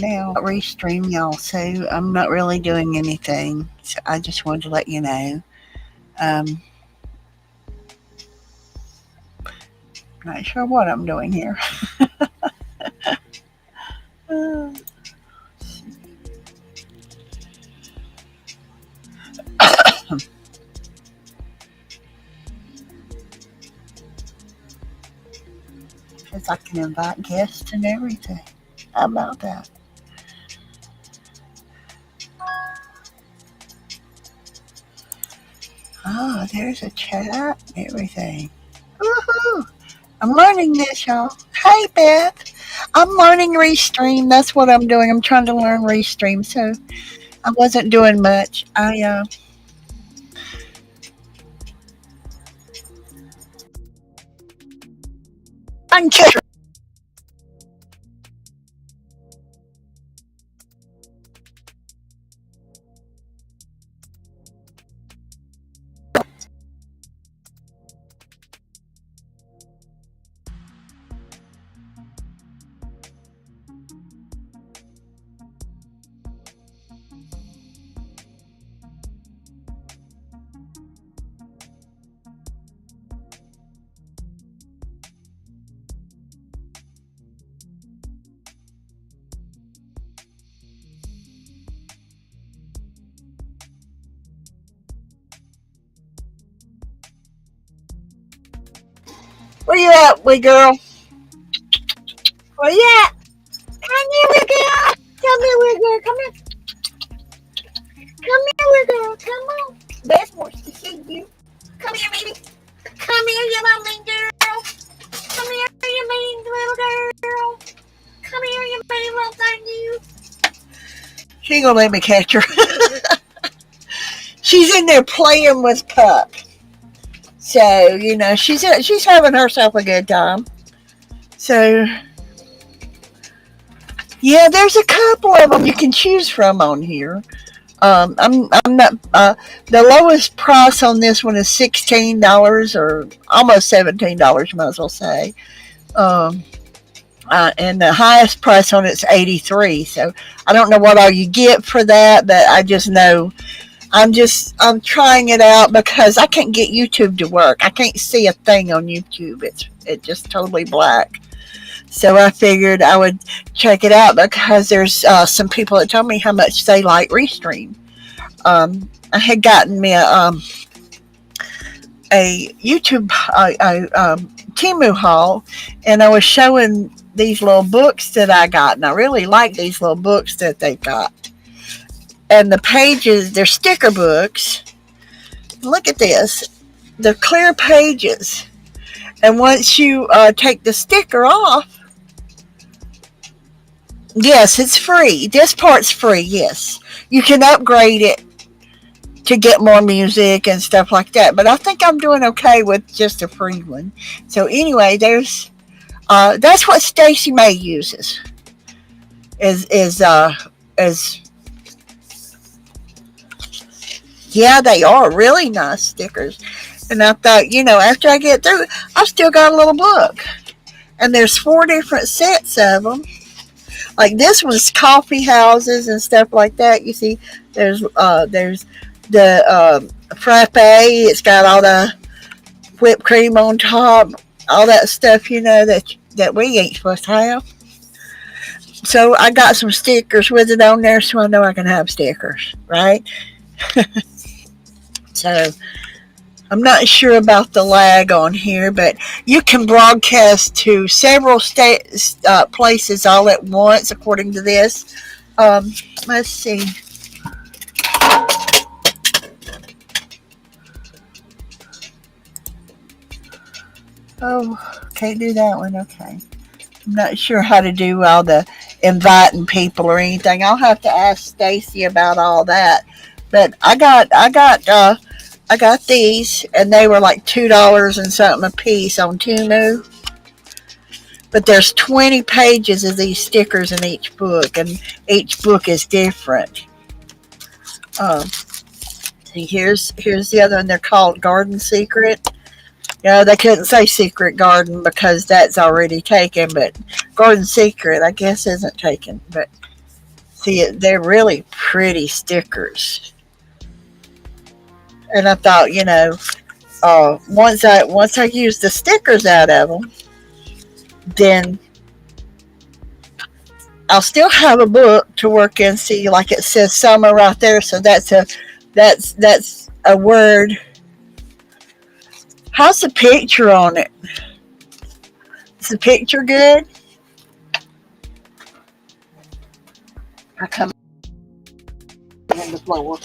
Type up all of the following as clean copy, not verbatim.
now restream y'all, so I'm not really doing anything. So I just wanted to let you know. Um, not sure what I'm doing here. Because I can invite guests and everything. How about that? Oh, there's a chat and everything. Woohoo! I'm learning this, y'all. Hey, Beth. I'm learning Restream. That's what I'm doing. I'm trying to learn Restream. So I wasn't doing much. I'm Where you at, wee girl? Where you at? Come here, wee girl. Come here, wee girl. Come here. Come here, wee girl. Come on. Beth wants to see you. Come here, baby. Come here, you little mean girl. Come here, you mean little girl. Come here, you mean little thing, you. She ain't gonna let me catch her. She's in there playing with Pup. So, she's having herself a good time. So, yeah, there's a couple of them you can choose from on here. I'm not. The lowest price on this one is $16 or almost $17. You might as well say. Um, and the highest price on it's 83. So I don't know what all you get for that, but I just know I'm trying it out because I can't get YouTube to work. I can't see a thing on YouTube. It's just totally black. So I figured I would check it out because there's some people that told me how much they like Restream. I had gotten me a YouTube Timu haul, and I was showing these little books that I got, and I really like these little books that they got. And the pages, they're sticker books. Look at this. They're clear pages. And once you take the sticker off, yes, it's free. This part's free, yes. You can upgrade it to get more music and stuff like that. But I think I'm doing okay with just a free one. So anyway, that's what Stacy May uses. Is yeah, they are really nice stickers. And I thought, after I get through, I've still got a little book. And there's 4 different sets of them. Like this one's coffee houses and stuff like that. You see, there's the frappe. It's got all the whipped cream on top, all that stuff. That we ain't supposed to have. So I got some stickers with it on there, so I know I can have stickers, right? So I'm not sure about the lag on here, but you can broadcast to several places all at once, according to this. Let's see. Oh, can't do that one. Okay. I'm not sure how to do all the inviting people or anything. I'll have to ask Stacy about all that. But I got these, and they were like $2 and something a piece on Temu. But there's 20 pages of these stickers in each book, and each book is different. See, here's the other one. They're called Garden Secret. They couldn't say Secret Garden because that's already taken, but Garden Secret, I guess, isn't taken. But they're really pretty stickers. And I thought, once I use the stickers out of them, then I'll still have a book to work in. See, like it says summer right there, so that's a word. How's the picture on it? Is the picture good? I come in the floor.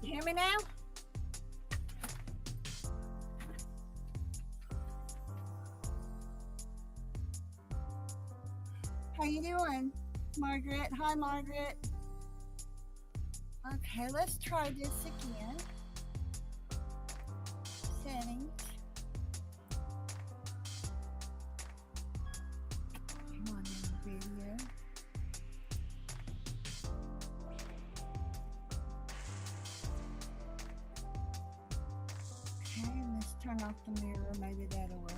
You hear me now? How you doing, Margaret? Hi, Margaret. Okay, let's try this again. Settings. Come on now, video. Okay, let's turn off the mirror. Maybe that'll work.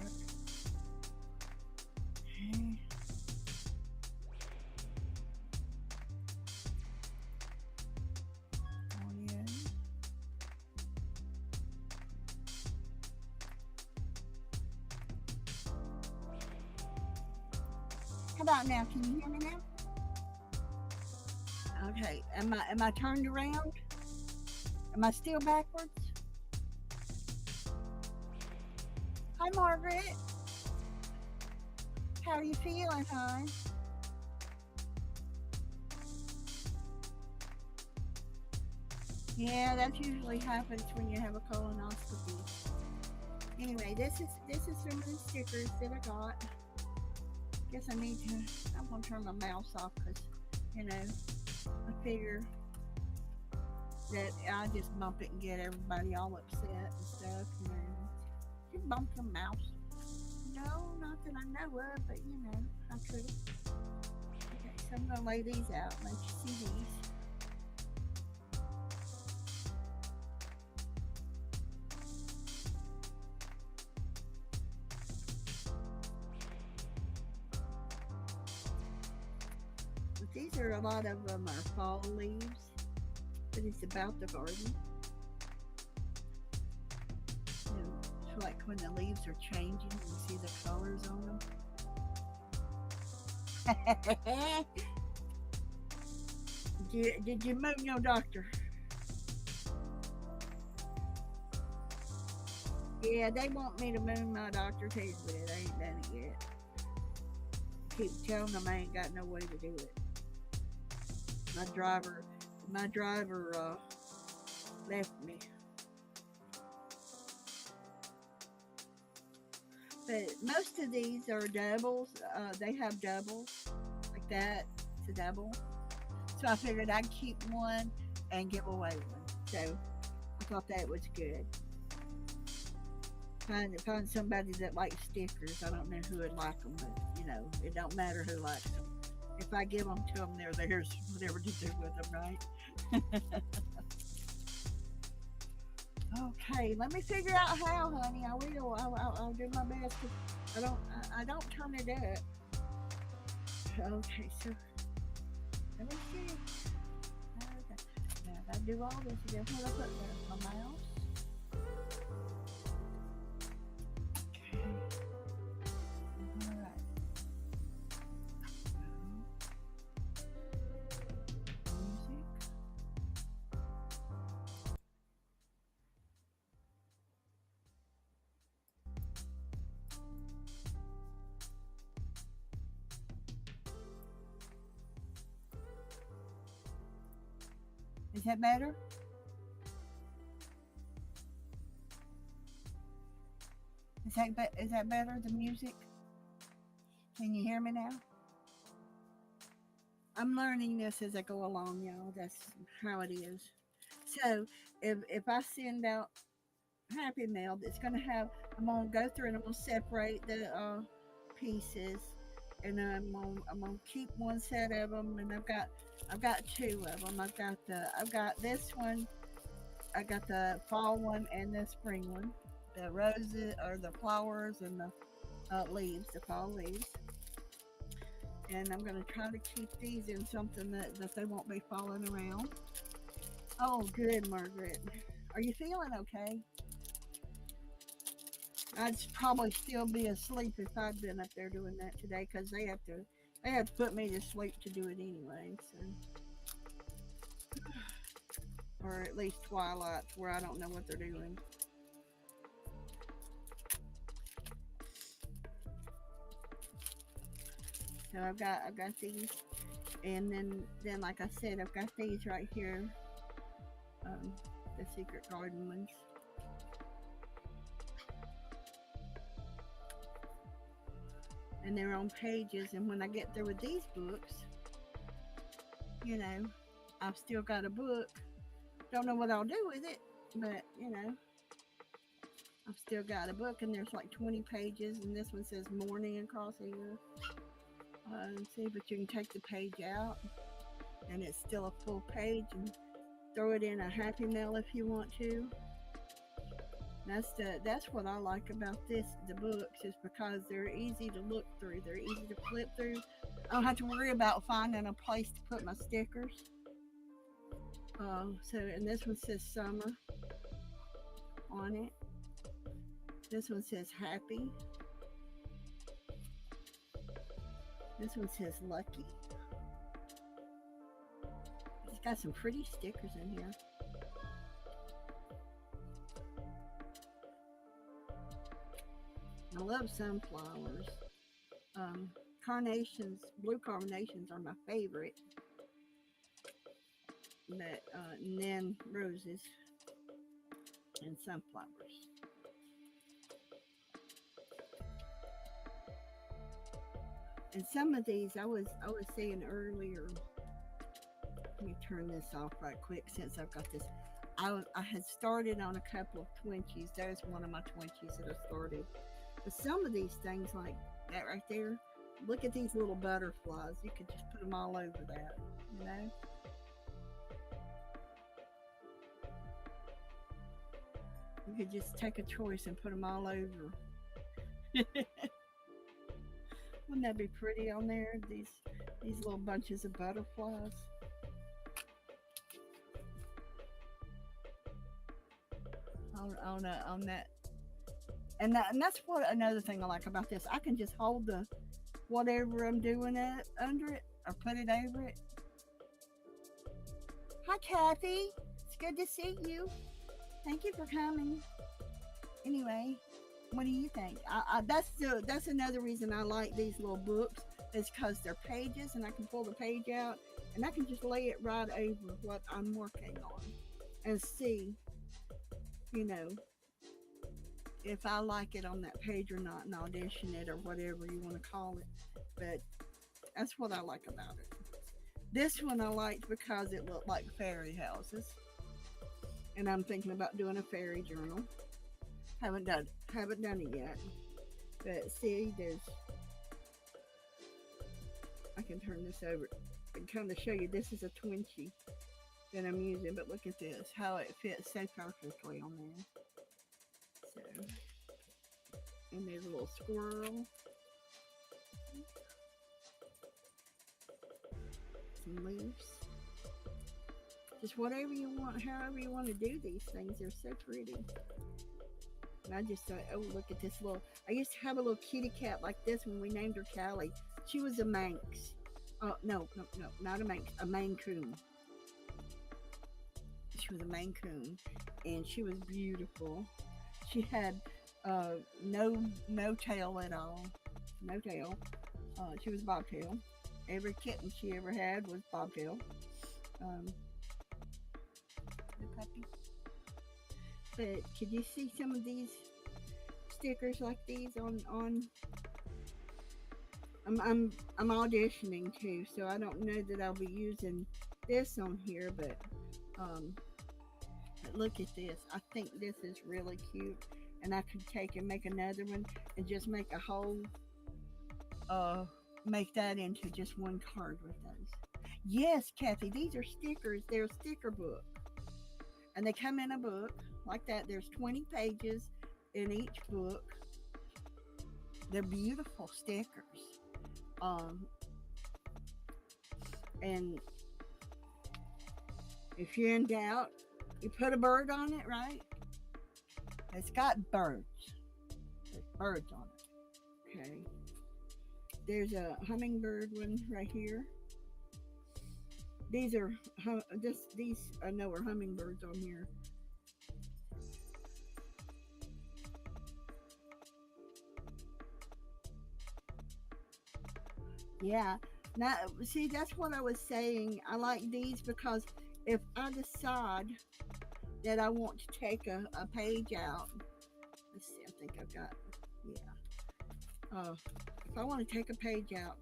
Okay. Audio. How about now? Can you hear me now? Okay. Am I turned around? Am I still backwards? Hi, Margaret. How are you feeling, hon? Yeah, that usually happens when you have a colonoscopy. Anyway, this is some of the stickers that I got. Guess I'm gonna turn my mouse off because, I figure that I just bump it and get everybody all upset and stuff. You bump your mouse. No, not that I know of, but I could. Okay, so I'm gonna lay these out. Let you see these. These are, a lot of them are fall leaves, but it's about the garden. It's like when the leaves are changing, you see the colors on them. Did you moon your doctor? Yeah, they want me to moon my doctor too, but I ain't done it yet. Keep telling them I ain't got no way to do it. My driver left me. But most of these are doubles. They have doubles like that. It's a double. So I figured I'd keep one and give away one. So I thought that was good. Find somebody that likes stickers. I don't know who would like them, but it don't matter who likes them. If I give them to them, they're theirs, whatever to do with them, right? Okay, let me figure out how, honey. I will. I'll do my best. I don't turn it up. Okay, so let me see. Okay. Now if I do all this again, what do I put there? My mouse. Is that better? Is that better, the music? Can you hear me now? I'm learning this as I go along, y'all. That's how it is. So if I send out Happy Mail, I'm gonna go through and I'm gonna separate the pieces, and I'm gonna keep one set of them, and I've got two of them. I've got this one. I got the fall one and the spring one. The roses or the flowers and the leaves, the fall leaves. And I'm going to try to keep these in something that they won't be falling around. Oh, good, Margaret. Are you feeling okay? I'd probably still be asleep if I'd been up there doing that today, because they have to put me to sleep to do it anyway. So, or at least twilights where I don't know what they're doing. So I've got these, and then like I said, I've got these right here. the Secret Garden ones. And they're on pages. And when I get through with these books, you know, I've still got a book. Don't know what I'll do with it, but I've still got a book, and there's like 20 pages, and this one says morning across here. See, but you can take the page out, and it's still a full page, and throw it in a Happy Mail if you want to. That's what I like about the books, is because they're easy to look through. They're easy to flip through. I don't have to worry about finding a place to put my stickers. And this one says summer on it. This one says happy. This one says lucky. It's got some pretty stickers in here. I love sunflowers. Carnations, blue carnations are my favorite. But and then roses and sunflowers. And some of these I was saying earlier. Let me turn this off right quick since I've got this. I had started on a couple of Twinkies. There's one of my Twinkies that I started. But some of these things, like that right there, look at these little butterflies. You could just put them all over that, you know? You could just take a choice and put them all over. Wouldn't that be pretty on there? These little bunches of butterflies. On that. And that's what another thing I like about this. I can just hold the whatever I'm doing it under it, or put it over it. Hi, Kathy. It's good to see you. Thank you for coming. Anyway, what do you think? That's another reason I like these little books, is because they're pages, and I can pull the page out, and I can just lay it right over what I'm working on and see, if I like it on that page or not, and audition it or whatever you want to call it. But that's what I like about it. This one I liked because it looked like fairy houses. And I'm thinking about doing a fairy journal. Haven't done it yet. But see, I can turn this over and kind of show you. This is a Twinkie that I'm using, but look at this, how it fits so perfectly on there. So, and there's a little squirrel. Some leaves. Just whatever you want, however you want to do these things. They're so pretty. And I just thought, oh, look at this little, I used to have a little kitty cat like this when we named her Callie. She was a Manx. Oh, no, not a Manx, a Maine Coon. She was a Maine Coon, and she was beautiful. She had no tail at all. No tail. She was bobtail. Every kitten she ever had was bobtail. The puppy. But could you see some of these stickers like these on I'm auditioning too, so I don't know that I'll be using this on here, but look at this. I think this is really cute, and I could take and make another one and just make a whole make that into just one card with those. Yes, Kathy, these are stickers. They're a sticker book, and they come in a book like that. There's 20 pages in each book. They're beautiful stickers. And if you're in doubt, you put a bird on it, right? It's got birds. There's birds on it. Okay. There's a hummingbird one right here. These I know are hummingbirds on here. Yeah. Now, see, that's what I was saying. I like these because if I decide that I want to take a page out. Let's see, I think I've got, yeah. If I want to take a page out,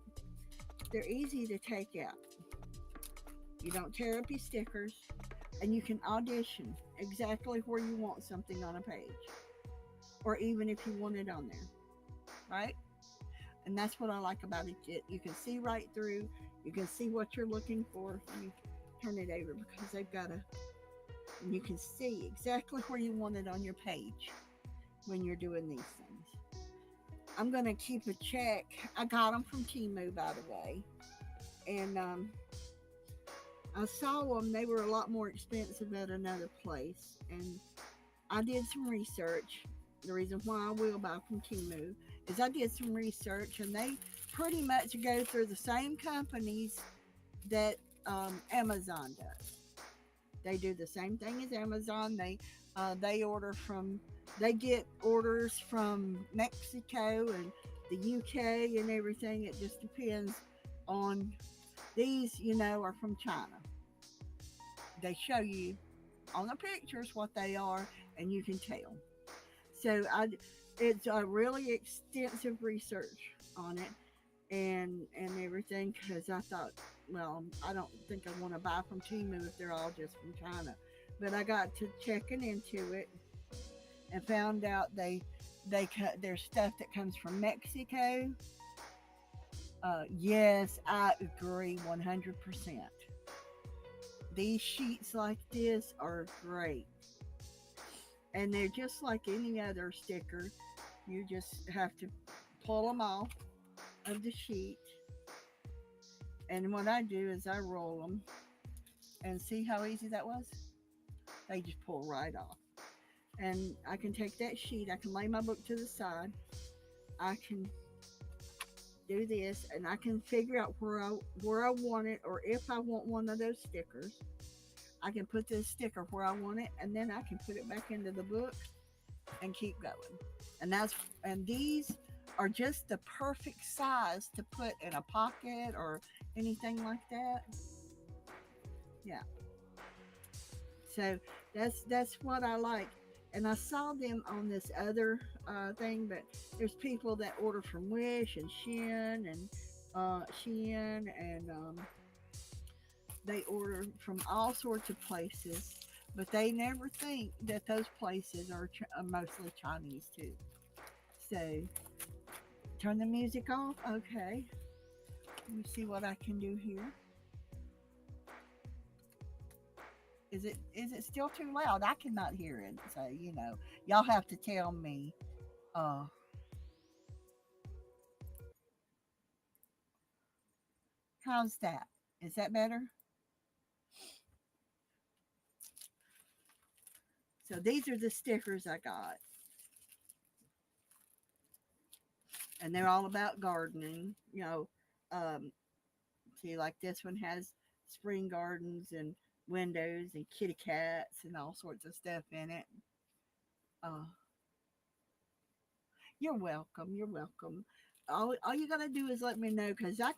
they're easy to take out. You don't tear up your stickers, and you can audition exactly where you want something on a page, or even if you want it on there, right? And that's what I like about it. You can see right through. You can see what you're looking for. Let me turn it over because they've got a, and you can see exactly where you want it on your page when you're doing these things. I'm gonna keep a check. I got them from Timu, by the way, and I saw them. They were a lot more expensive at another place, and I did some research. The reason why I will buy from Timu is I did some research, and they pretty much go through the same companies that Amazon does. They do the same thing as Amazon. They order from, they get orders from Mexico and the UK and everything. It just depends on, these, are from China. They show you on the pictures what they are, and you can tell. So it's a really extensive research on it and everything because I thought, well, I don't think I want to buy from Timu if they're all just from China. But I got to checking into it and found out they cut their stuff that comes from Mexico. Yes, I agree 100%. These sheets like this are great, and they're just like any other sticker. You just have to pull them off of the sheet, and what I do is I roll them, and see how easy that was. They just pull right off, and I can take that sheet. I can lay my book to the side. I can do this, and I can figure out where I want it, or if I want one of those stickers. I can put this sticker where I want it, and then I can put it back into the book and keep going. And these are just the perfect size to put in a pocket or anything like that. Yeah. So that's what I like. And I saw them on this other thing, but there's people that order from Wish and Shein, and they order from all sorts of places, but they never think that those places are mostly Chinese too. So turn the music off. Okay. Let me see what I can do here. Is it still too loud? I cannot hear it. So, y'all have to tell me. Uh how's that? Is that better? So these are the stickers I got. And they're all about gardening. Um, see, like this one has spring gardens and windows and kitty cats and all sorts of stuff in it. Uh, you're welcome. You're welcome. All you gotta do is let me know because I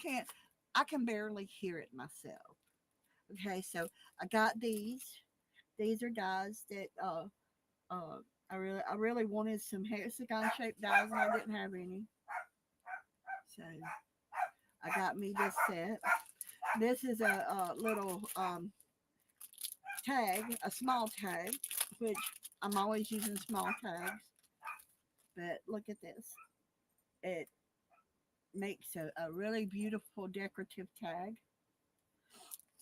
can barely hear it myself. Okay, so I got these. These are dies that uh I really wanted some hexagon shaped dies and I didn't have any. So I got me this set. This is a little tag, a small tag, which I'm always using small tags. But look at this. It makes a really beautiful decorative tag.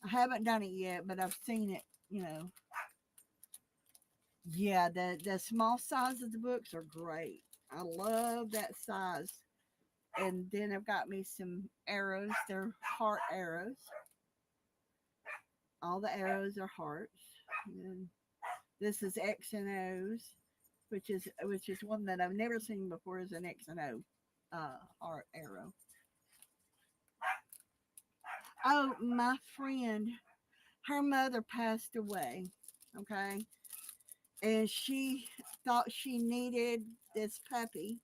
I haven't done it yet, but I've seen it, you know. Yeah, the small size of the books are great. I love that size. And then I've got me some arrows. They're heart arrows. All the arrows are hearts. And this is X and O's, which is one that I've never seen before. Is an X and O art arrow. Oh, my friend, her mother passed away. Okay, and she thought she needed this puppy.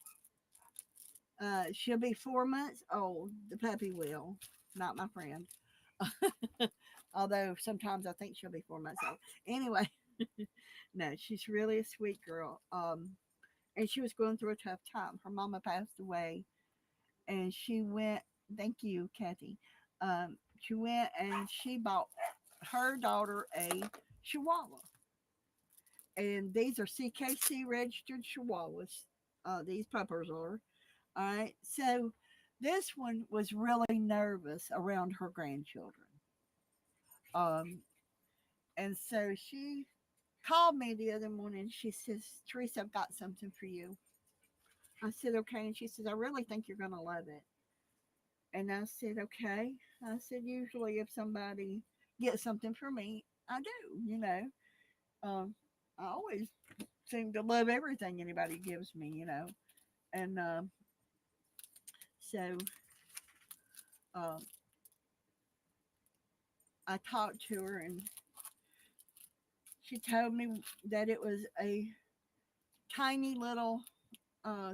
She'll be 4 months old. The puppy will, not my friend. Although sometimes I think she'll be 4 months old. Anyway, No, she's really a sweet girl. And she was going through a tough time. Her mama passed away, and she went. Thank you, Kathy. She went and she bought her daughter a Chihuahua, and these are CKC registered Chihuahuas. These puppers are. All right. So this one was really nervous around her grandchildren. Um, and so she called me the other morning. She says, Teresa, I've got something for you. I said, okay. And she says, I really think you're going to love it. And I said, okay. I said, usually if somebody gets something for me, I do. Um, I always seem to love everything anybody gives me. And so um, I talked to her, and she told me that it was a tiny little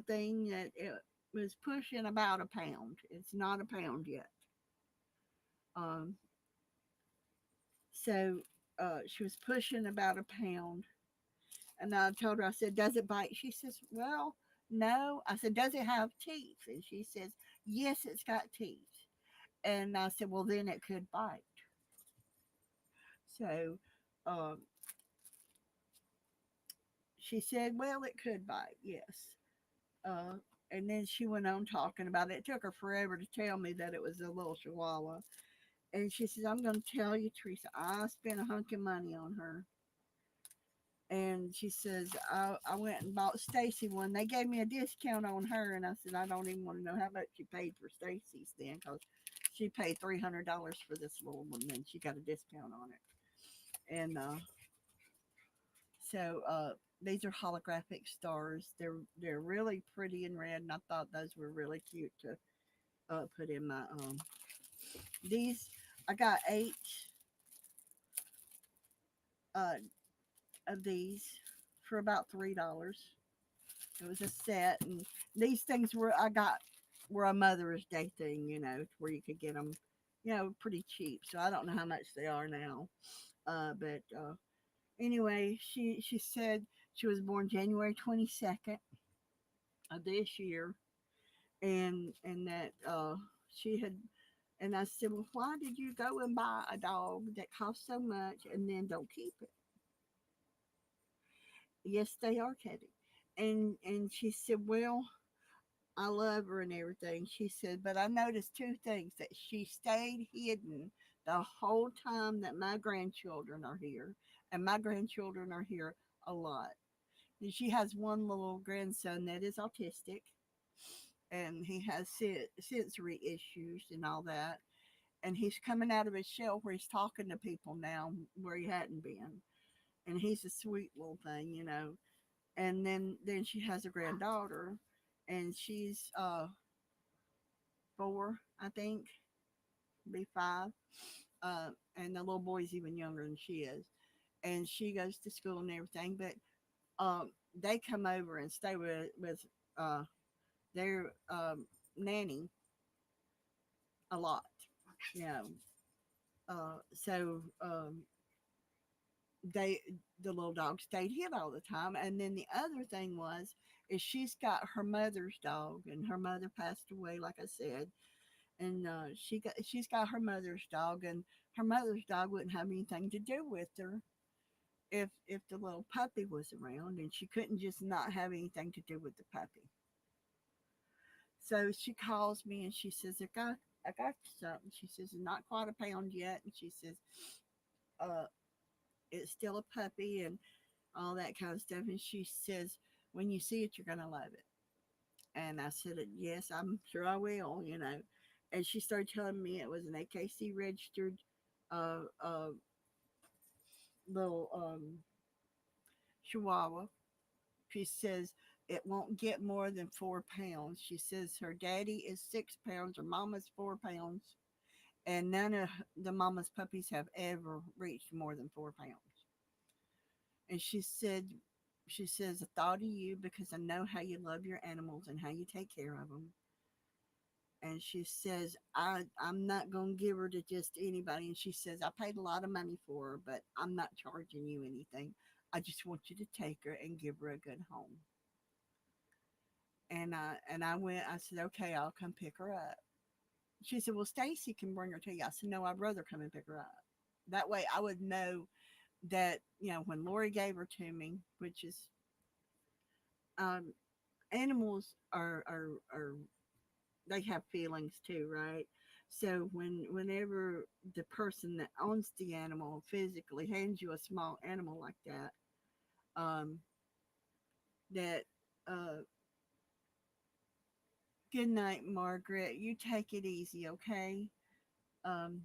thing that it was pushing about a pound. It's not a pound yet. Um, so she was pushing about a pound. And I told her, I said, does it bite? She says, well, no. I said, does it have teeth? And she says, yes, it's got teeth. And I said, well, then it could bite. So um, she said, well, it could bite, yes. Uh, and then she went on talking about it. It took her forever to tell me that it was a little chihuahua. And she says, I'm going to tell you, Teresa, I spent a hunk of money on her. And she says, I went and bought Stacy one. They gave me a discount on her. And I said, I don't even want to know how much she paid for Stacy's then, because she paid $300 for this little one, and she got a discount on it. And so these are holographic stars. They're really pretty and red, and I thought those were really cute to put in my these. I got 8 uh, of these for about $3. It was a set, and these things were a Mother's Day thing, where you could get them, pretty cheap. So I don't know how much they are now, but anyway, she said she was born January 22nd of this year, and that she had. And I said, well, why did you go and buy a dog that costs so much and then don't keep it? Yes, they are, Katie. And she said, well, I love her and everything. She said, but I noticed 2 things: that she stayed hidden the whole time that my grandchildren are here, and my grandchildren are here a lot. And she has one little grandson that is autistic, and he has sensory issues and all that. And he's coming out of his shell where he's talking to people now where he hadn't been. And he's a sweet little thing. And then she has a granddaughter, and she's 4, I think, be 5. And the little boy's even younger than she is. And she goes to school and everything, but they come over and stay with uh, their nanny a lot, you know. So they the little dog stayed hid all the time. And then the other thing was is she's got her mother's dog, and her mother passed away, like I said. And she's got her mother's dog, and her mother's dog wouldn't have anything to do with her if the little puppy was around, and she couldn't just not have anything to do with the puppy. So she calls me and she says, I got something. She says, it's not quite a pound yet. And she says, uh, it's still a puppy and all that kind of stuff. And she says, when you see it, you're going to love it. And I said, yes, I'm sure I will. And she started telling me it was an AKC registered uh, uh, little chihuahua. She says it won't get more than 4 pounds. She says her daddy is 6 pounds, her mama's 4 pounds, and none of the mama's puppies have ever reached more than 4 pounds. And she says, I thought of you because I know how you love your animals and how you take care of them. And she says, I'm not going to give her to just anybody. And she says, I paid a lot of money for her, but I'm not charging you anything. I just want you to take her and give her a good home. And I went. I said, okay, I'll come pick her up. She said, well, Stacy can bring her to you. I said, no, I'd rather come and pick her up. That way, I would know that when Lori gave her to me, which is um, animals are they have feelings too, right? So whenever the person that owns the animal physically hands you a small animal like that, um, that uh, good night, Margaret. You take it easy, okay? Um,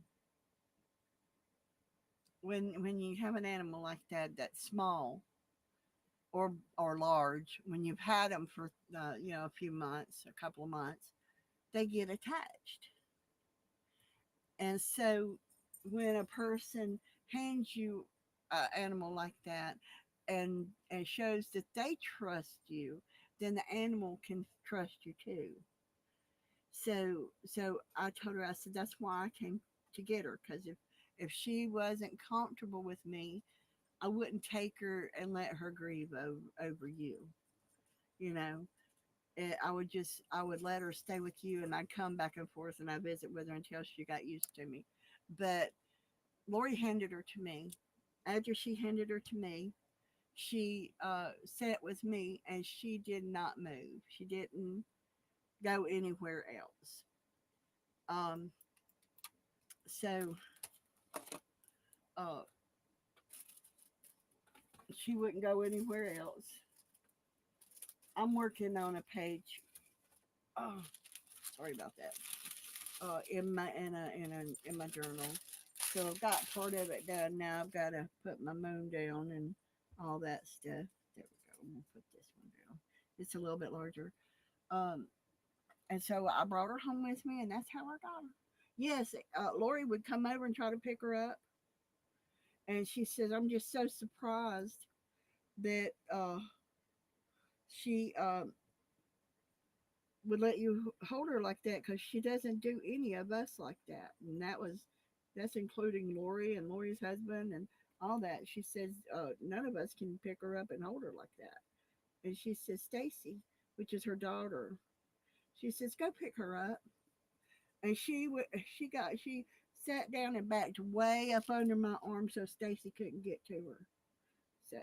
when you have an animal like that that's small or large, when you've had them for a few months, a couple of months, they get attached. And so when a person hands you an animal like that and shows that they trust you, then the animal can trust you too. So I told her, I said, that's why I came to get her, because if she wasn't comfortable with me, I wouldn't take her and let her grieve over you. You know, I would let her stay with you, and I'd come back and forth and I visit with her until she got used to me. But Lori handed her to me. After she handed her to me, she sat with me and she did not move. She didn't go anywhere else. Um, so uh, she wouldn't go anywhere else. I'm working on a page. Oh, sorry about that. In my journal. So I've got part of it done. Now I've got to put my moon down and all that stuff. There we go. I'm gonna put this one down. It's a little bit larger. Um, and so I brought her home with me, and that's how I got her. Yes, Lori would come over and try to pick her up, and she says, "I'm just so surprised that she would let you hold her like that, because she doesn't do any of us like that." And that's including Lori and Lori's husband and all that. She says, none of us can pick her up and hold her like that. And she says, Stacy, which is her daughter, she says, go pick her up. And she sat down and backed way up under my arm so Stacy couldn't get to her. So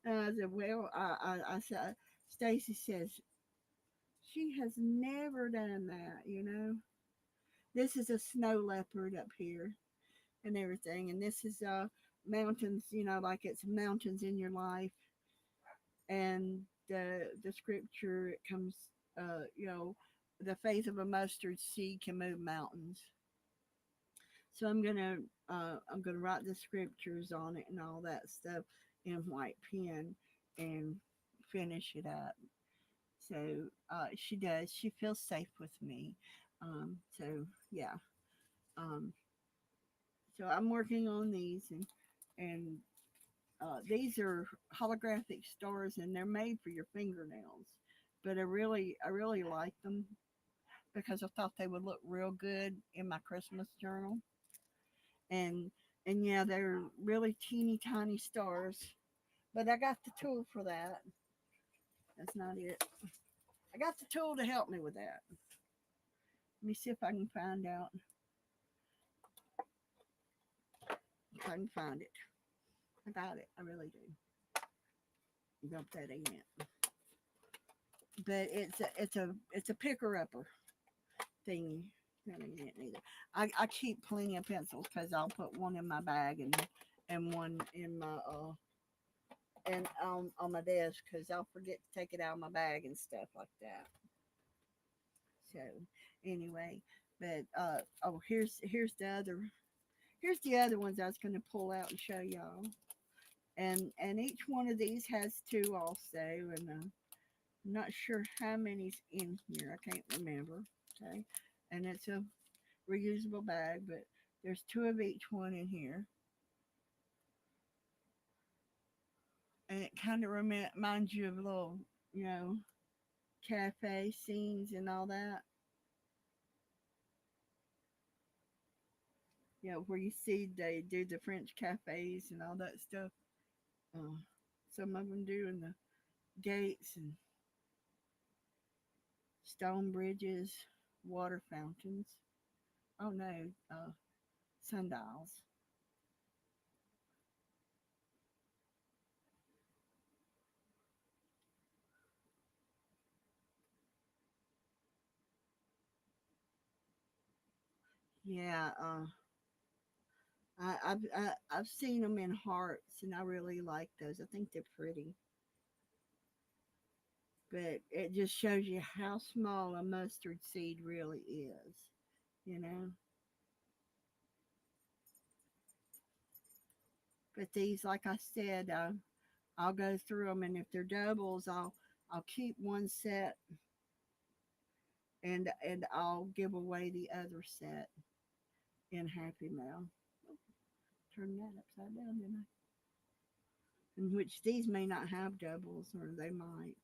I said, well, I said, Stacy says, she has never done that. This is a snow leopard up here and everything. And this is mountains, like it's mountains in your life. And the scripture, it comes, the faith of a mustard seed can move mountains. So I'm gonna write the scriptures on it and all that stuff in white pen and finish it up. So she does. She feels safe with me. So yeah. Um, so I'm working on these, and these are holographic stars, and they're made for your fingernails. But I really like them because I thought they would look real good in my Christmas journal. And and yeah, they're really teeny tiny stars. But I got the tool for that. That's not it. I got the tool to help me with that. Let me see if I can find out if I can find it. I got it. I really do. Dump that in it. But it's a picker upper thingy. That ain't it neither. I keep plenty of pencils because I'll put one in my bag and one in my and on my desk because I'll forget to take it out of my bag and stuff like that. So anyway, but oh, here's the other ones I was going to pull out and show y'all. And each one of these has two also, and I'm not sure how many's in here. I can't remember. Okay, and it's a reusable bag, but there's two of each one in here, and it kind of reminds you of little, you know, cafe scenes and all that. You know, where you see they do the French cafes and all that stuff. Uh, some of them do in the gates and stone bridges, water fountains. Oh no, sundials. Yeah, I've seen them in hearts, and I really like those. I think they're pretty, but it just shows you how small a mustard seed really is. You know, but these, like I said, I'll go through them, and if they're doubles, I'll keep one set, and I'll give away the other set in Happy Mail. Oh, turn that upside down, didn't I? In which these may not have doubles, or they might.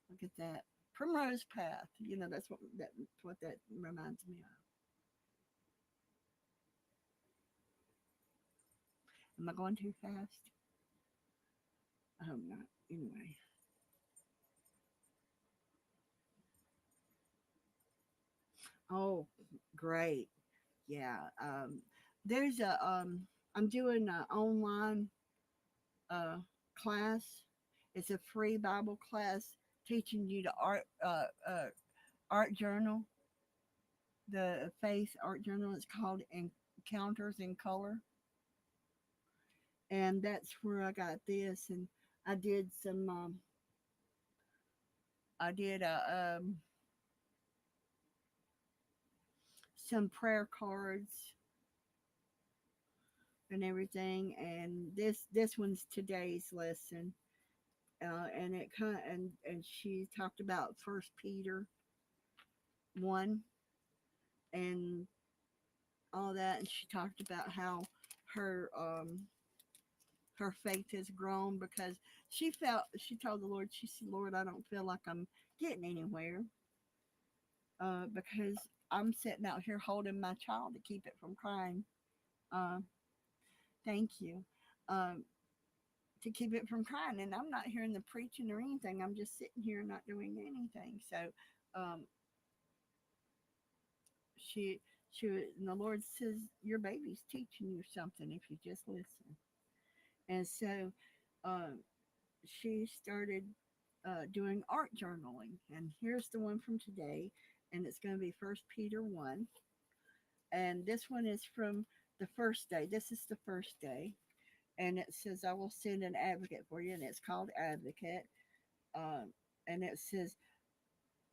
Look at that primrose path. You know, that's what that reminds me of. Am I going too fast? I hope not. Anyway. Oh, great. Yeah. There's a I'm doing an online uh class. It's a free Bible class teaching you to art journal, the faith art journal. It's called Encounters in Color, and that's where I got this. And I did some. I did some prayer cards and everything. And this one's today's lesson. And it kind and she talked about First Peter 1 and all that, and she talked about how her her faith has grown because she told the Lord, she said, Lord, I don't feel like I'm getting anywhere because I'm sitting out here holding my child to keep it from crying. Uh, thank you. Um, to keep it from crying, and I'm not hearing the preaching or anything. I'm just sitting here not doing anything. So um, she and the Lord says your baby's teaching you something if you just listen. And so um, she started doing art journaling. And here's the one from today, and it's going to be First Peter 1. And this one is from the first day. This is the first day. And it says, I will send an advocate for you. And it's called Advocate. Um, and it says,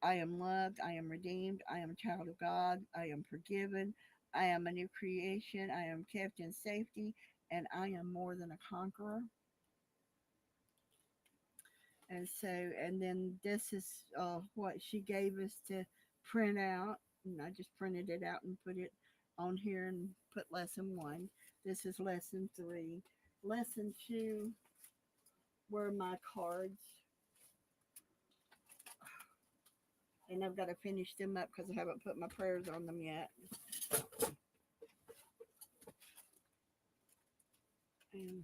I am loved. I am redeemed. I am a child of God. I am forgiven. I am a new creation. I am kept in safety. And I am more than a conqueror. And so, and then this is what she gave us to print out. And I just printed it out and put it on here and put lesson 1. This is lesson 3. Lesson 2 were my cards. And I've got to finish them up because I haven't put my prayers on them yet. And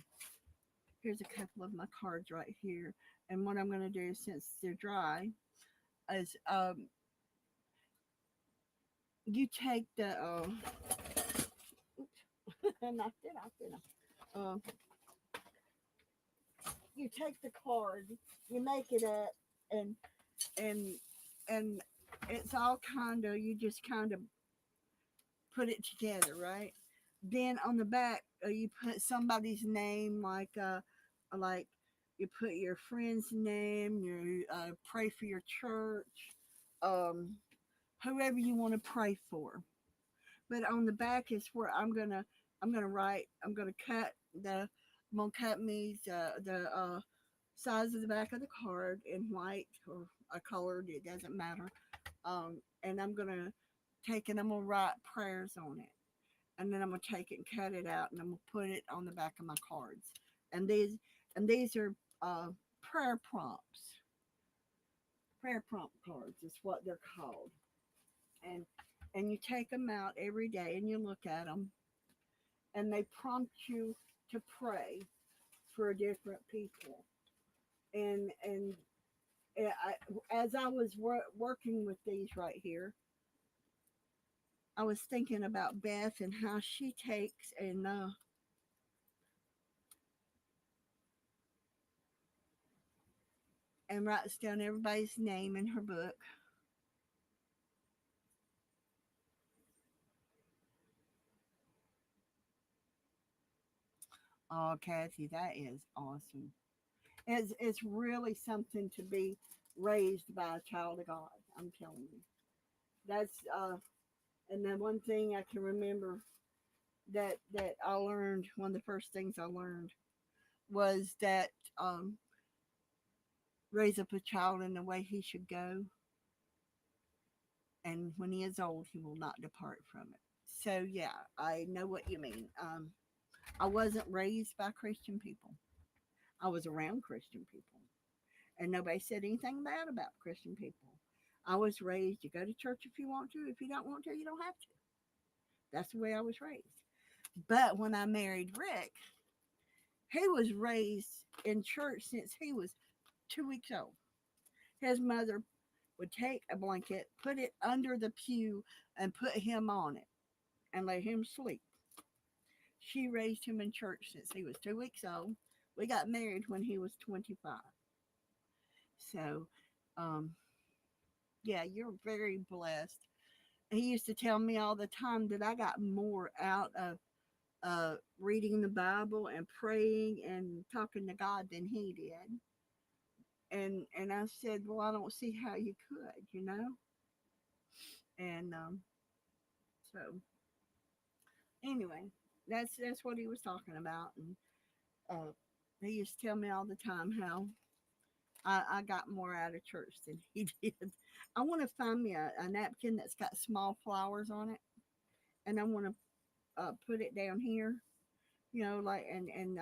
here's a couple of my cards right here. And what I'm going to do, since they're dry, is you take the I knocked it off, didn't I? You take the card, you make it up, and and and it's all kind of, you just kind of put it together, right? Then on the back, you put somebody's name, like you put your friend's name, you pray for your church, um, whoever you want to pray for. But on the back is where I'm gonna write. I'm gonna cut me the size of the back of the card in white or a colored. It doesn't matter. And I'm gonna take and I'm gonna write prayers on it, and then I'm gonna take it and cut it out, and I'm gonna put it on the back of my cards. And these are prayer prompts. Prayer prompt cards is what they're called. And you take them out every day and you look at them, and they prompt you to pray for different people. As I was working with these right here, I was thinking about Beth and how she takes and writes down everybody's name in her book. Oh, Kathy, that is awesome. It's really something to be raised by a child of God. I'm telling you. That's and then one thing I can remember that I learned, one of the first things I learned was that um, raise up a child in the way he should go, and when he is old, he will not depart from it. So yeah, I know what you mean. I wasn't raised by Christian people. I was around Christian people, and nobody said anything bad about Christian people. I was raised, you go to church if you want to. If you don't want to, you don't have to. That's the way I was raised. But when I married Rick, he was raised in church since he was 2 weeks old. His mother would take a blanket, put it under the pew, and put him on it and let him sleep. She raised him in church since he was 2 weeks old. We got married when he was 25. So, um, yeah, you're very blessed. He used to tell me all the time that I got more out of reading the Bible and praying and talking to God than he did. And I said, well, I don't see how you could, you know. And so anyway, that's what he was talking about. And uh, he used to tell me all the time how I got more out of church than he did. I want to find me a napkin that's got small flowers on it, and I want to put it down here, you know, like and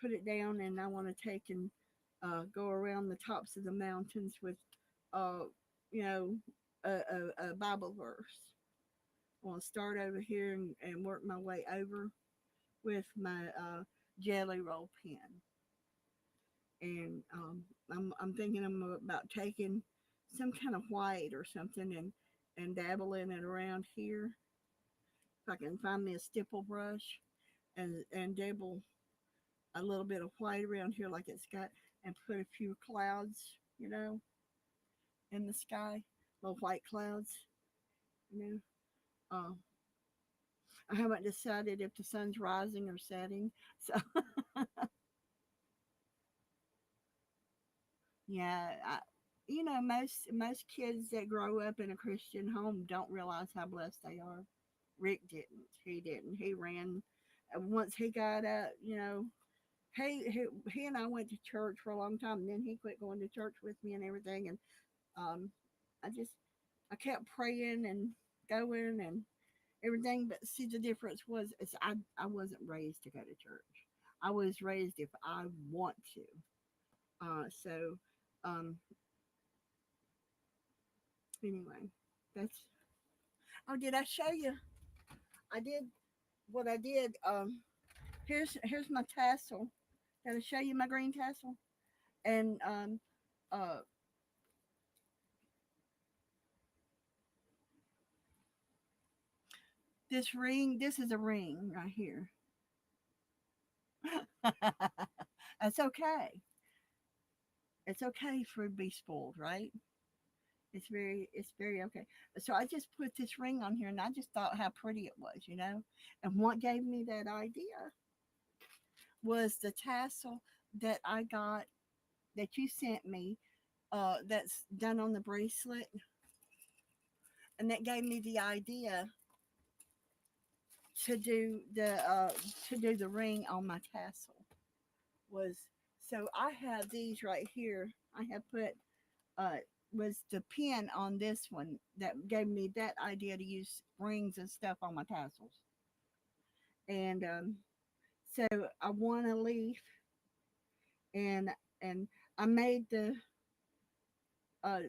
put it down, and I want to take and go around the tops of the mountains with, uh, you know, a Bible verse. I want to start over here and work my way over with my jelly roll pen. And I'm thinking about taking some kind of white or something and dabbling it around here. If I can find me a stipple brush and dabble a little bit of white around here like it's got, and put a few clouds, you know, in the sky, little white clouds, you know. I haven't decided if the sun's rising or setting. So yeah, you know, most kids that grow up in a Christian home don't realize how blessed they are. Rick didn't. He didn't. He ran. Once he got up, you know, he and I went to church for a long time. And then he quit going to church with me and everything. And um, I just I kept praying and going and everything. But see, the difference was I wasn't raised to go to church. I was raised if I want to. So um, anyway, that's. Oh, did I show you? I did what I did. Here's my tassel. Did I show you my green tassel? And uh, this ring. This is a ring right here. That's okay. It's okay for to be spoiled, right? It's very okay. So I just put this ring on here, and I just thought how pretty it was, you know. And what gave me that idea was the tassel that I got that you sent me. That's done on the bracelet, and that gave me the idea to do the ring on my tassel. Was so I have these right here. I have put uh was the pin on this one that gave me that idea to use rings and stuff on my tassels. And so I want a leaf, and and I made the uh,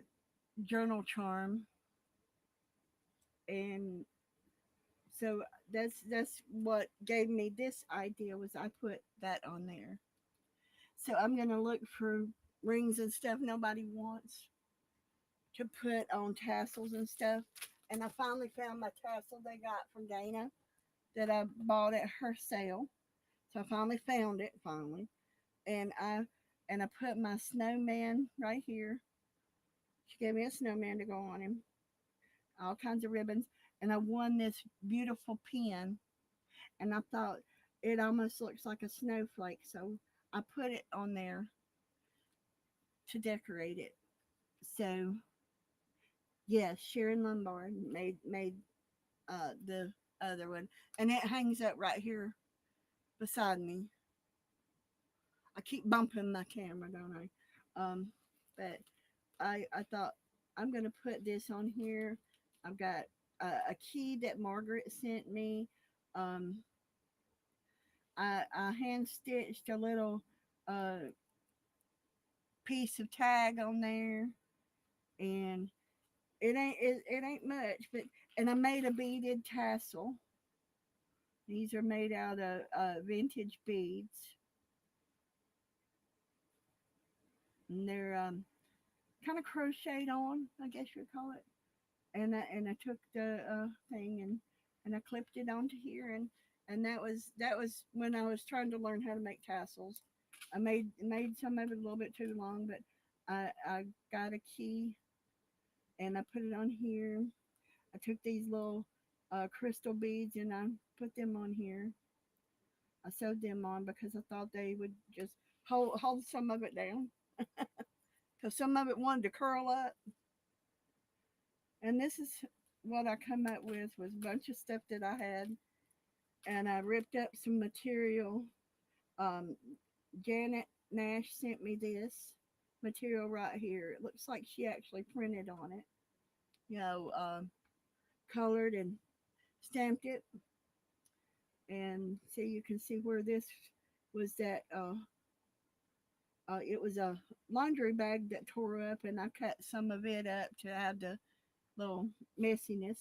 journal charm, and So that's what gave me this idea was I put that on there. So I'm gonna look for rings and stuff nobody wants to put on tassels and stuff. And I finally found my tassel they got from Dana that I bought at her sale. So I finally found it finally, and I put my snowman right here. She gave me a snowman to go on him, all kinds of ribbons, and I won this beautiful pin. And I thought it almost looks like a snowflake, so I put it on there to decorate it. So yes, Sharon Lombard made the other one, and it hangs up right here beside me. I keep bumping my camera, don't I? But I thought I'm gonna put this on here. I've got a key that Margaret sent me. Um, I hand stitched a little uh, piece of tag on there, and it ain't much, but and I made a beaded tassel. These are made out of vintage beads, and they're kind of crocheted on, I guess you'd call it. And I took the thing and I clipped it onto here, and that was when I was trying to learn how to make tassels. I made some of it a little bit too long, but I got a key and I put it on here. I took these little crystal beads and I put them on here. I sewed them on because I thought they would just hold some of it down because some of it wanted to curl up. And this is what I come up with was a bunch of stuff that I had, and I ripped up some material. Um, Janet Nash sent me this material right here. It looks like she actually printed on it, you know, colored and stamped it, and so you can see where this was that. It was a laundry bag that tore up, and I cut some of it up to have the little messiness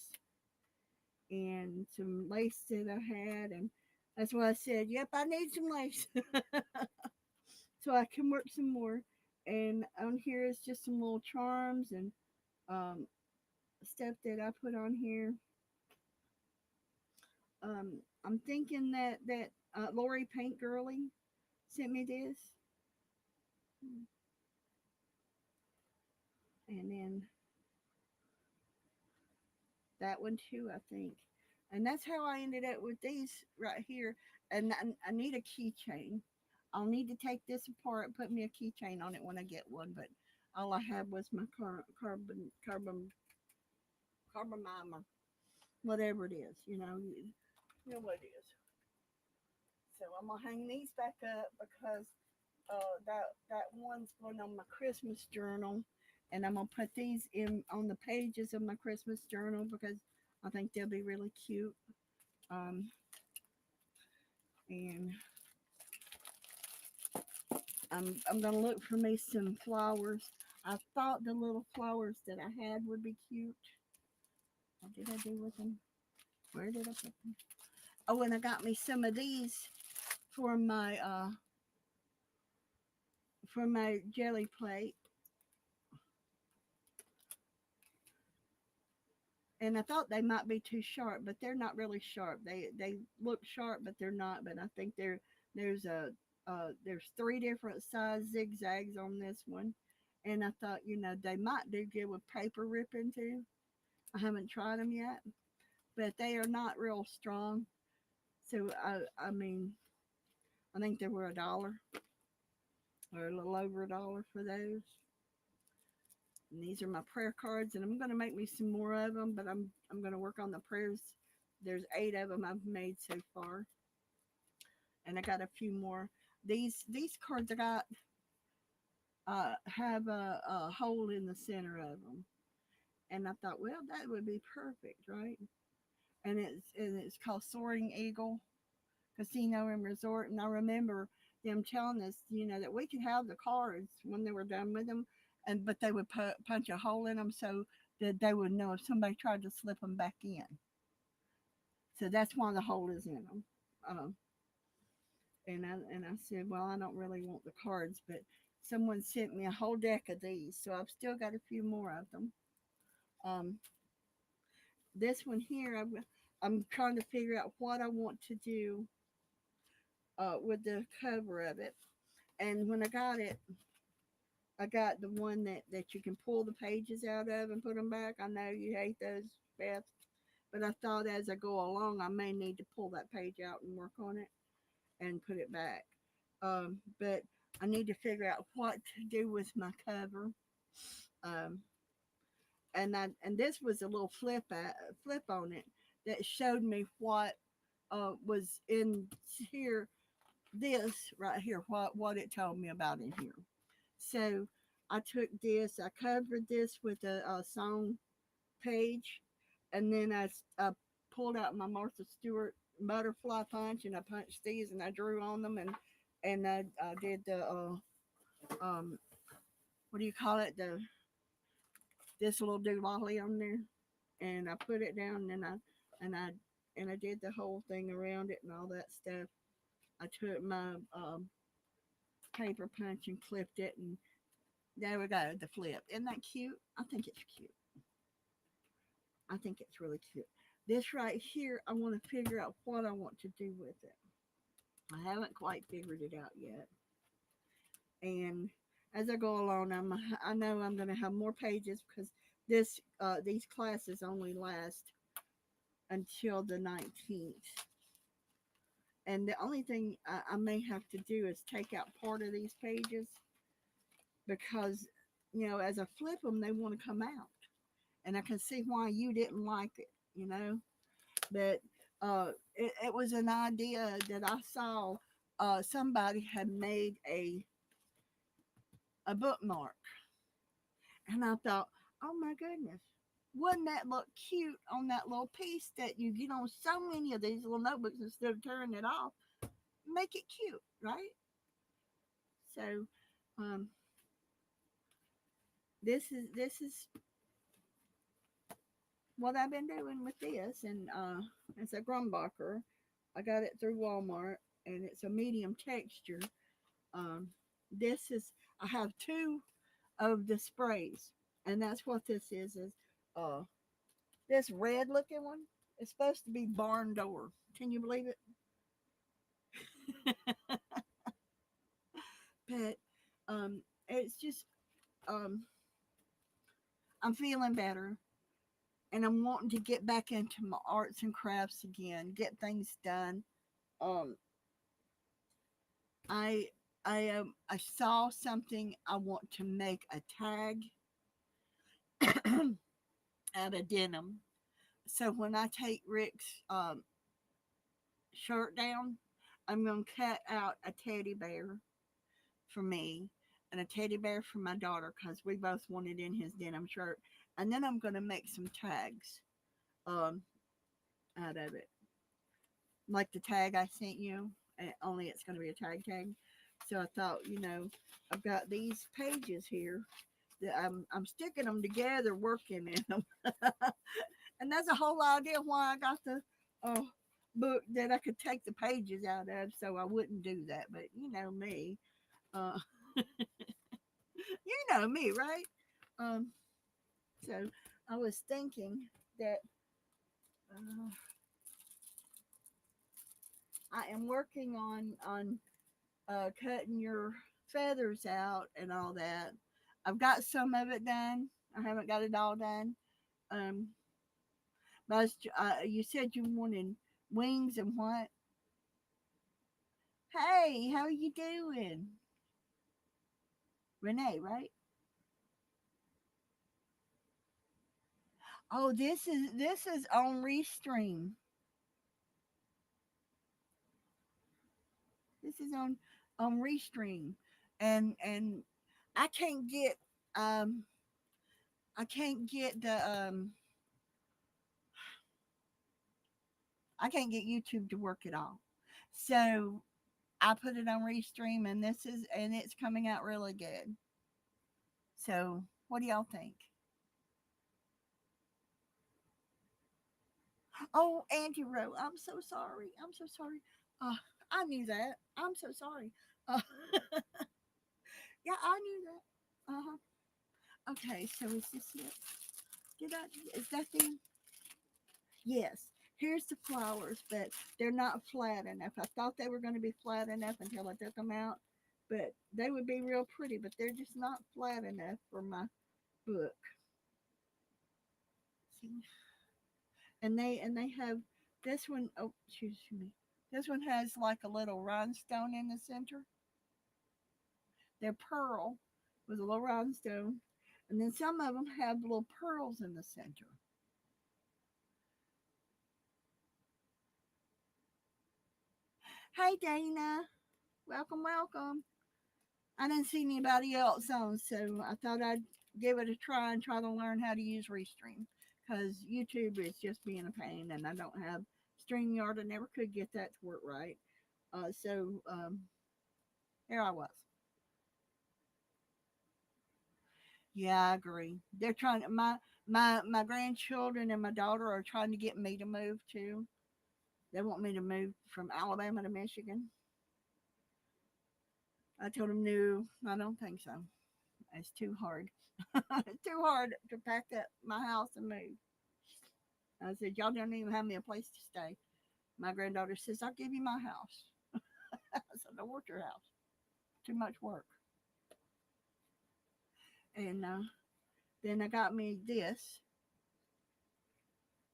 and some lace that I had, and that's why I said, "Yep, I need some lace," so I can work some more. And on here is just some little charms and um, stuff that I put on here. I'm thinking that Lori Paint Girly sent me this, and then that one too, I think. And that's how I ended up with these right here. And I need a keychain. I'll need to take this apart and put me a keychain on it when I get one. But all I had was my carbon mimer, whatever it is. You know what it is. So I'm gonna hang these back up because that one's going on my Christmas journal, and I'm gonna put these in on the pages of my Christmas journal because I think they'll be really cute. Um, and I'm gonna look for me some flowers. I thought the little flowers that I had would be cute. What did I do with them? Where did I put them? Oh, and I got me some of these for my jelly plate. And I thought they might be too sharp, but they're not really sharp. They look sharp, but they're not. But I think there's a there's three different size zigzags on this one, and I thought they might do good with paper ripping too. I haven't tried them yet, but they are not real strong. So I mean I think they were $1 or a little over $1 for those. And these are my prayer cards, and I'm going to make me some more of them, but I'm going to work on the prayers. There's 8 of them I've made so far, and I got a few more. These cards I got have a hole in the center of them, and I thought, well, that would be perfect, right? And it's called Soaring Eagle Casino and Resort, and I remember them telling us, that we could have the cards when they were done with them, but they would punch a hole in them so that they would know if somebody tried to slip them back in. So that's why the hole is in them. Um, and I said, well, I don't really want the cards, but someone sent me a whole deck of these, so I've still got a few more of them. Um, this one here, I'm trying to figure out what I want to do with the cover of it. And when I got it, I got the one that you can pull the pages out of and put them back. I know you hate those, Beth, but I thought as I go along, I may need to pull that page out and work on it and put it back. But I need to figure out what to do with my cover. Um, and this was a little flip on it that showed me what was in here. This right here, what it told me about in here. So I took this, I covered this with a song page, and then I pulled out my Martha Stewart butterfly punch, and I punched these, and I drew on them, and I did the what do you call it, the this little doolally on there, and I put it down, and I and I did the whole thing around it and all that stuff. I took my paper punch and clipped it, and there we go, the flip. Isn't that cute? I think it's cute. I think it's really cute. This right here, I want to figure out what I want to do with it. I haven't quite figured it out yet. And as I go along, I know I'm going to have more pages because these classes only last until the 19th. And the only thing I may have to do is take out part of these pages because, as I flip them, they want to come out. And I can see why you didn't like it. But it was an idea that I saw. Somebody had made a bookmark, and I thought, oh my goodness, wouldn't that look cute on that little piece that you get on so many of these little notebooks instead of tearing it off? Make it cute, right? So, um, this is what I've been doing with this, and it's a Grumbacher. I got it through Walmart, and it's a medium texture. Um, this is I have two of the sprays, and that's what this is. Is uh, this red looking one? It's supposed to be barn door. Can you believe it? But it's just um, I'm feeling better, and I'm wanting to get back into my arts and crafts again, get things done. Um, I I saw something. I want to make a tag out of denim. So when I take Rick's shirt down, I'm gonna cut out a teddy bear for me and a teddy bear for my daughter because we both wanted in his denim shirt. And then I'm gonna make some tags um, out of it, like the tag I sent you. Only it's gonna be a tag. So I thought, I've got these pages here that I'm sticking them together, working in them. And that's a whole idea why I got the uh, book that I could take the pages out of, so I wouldn't do that. But you know me, uh, you know me, right? Um, so I was thinking that I am working on cutting your feathers out and all that. I've got some of it done. I haven't got it all done. Um, but you said you wanted wings and what? Hey, how are you doing? Renee, right? Oh, this is on Restream. This is on Restream, and I can't get um I can't get the I can't get YouTube to work at all. So I put it on Restream, and it's coming out really good. So what do y'all think? Oh, Auntie Roe, I'm so sorry. I'm so sorry. Uh, I knew that. I'm so sorry. Uh, yeah, I knew that. Uh huh. Okay, so is this it? Did I? Is that the? Yes. Here's the flowers, but they're not flat enough. I thought they were going to be flat enough until I took them out, but they would be real pretty, but they're just not flat enough for my book. See? And they have this one. Oh, excuse me. This one has like a little rhinestone in the center. They're pearl with a little rhinestone, and then some of them have little pearls in the center. Hey, Dana, welcome, welcome. I didn't see anybody else on, so I thought I'd give it a try and try to learn how to use Restream because YouTube is just being a pain, and I don't have StreamYard. I never could get that to work right. So here I was. Yeah, I agree. They're trying to, my grandchildren and my daughter are trying to get me to move too. They want me to move from Alabama to Michigan. I told them no, I don't think so. It's too hard. It's too hard to pack up my house and move. I said, y'all don't even have me a place to stay. My granddaughter says, I'll give you my house. I said, I want your house. Too much work. And then I got me this.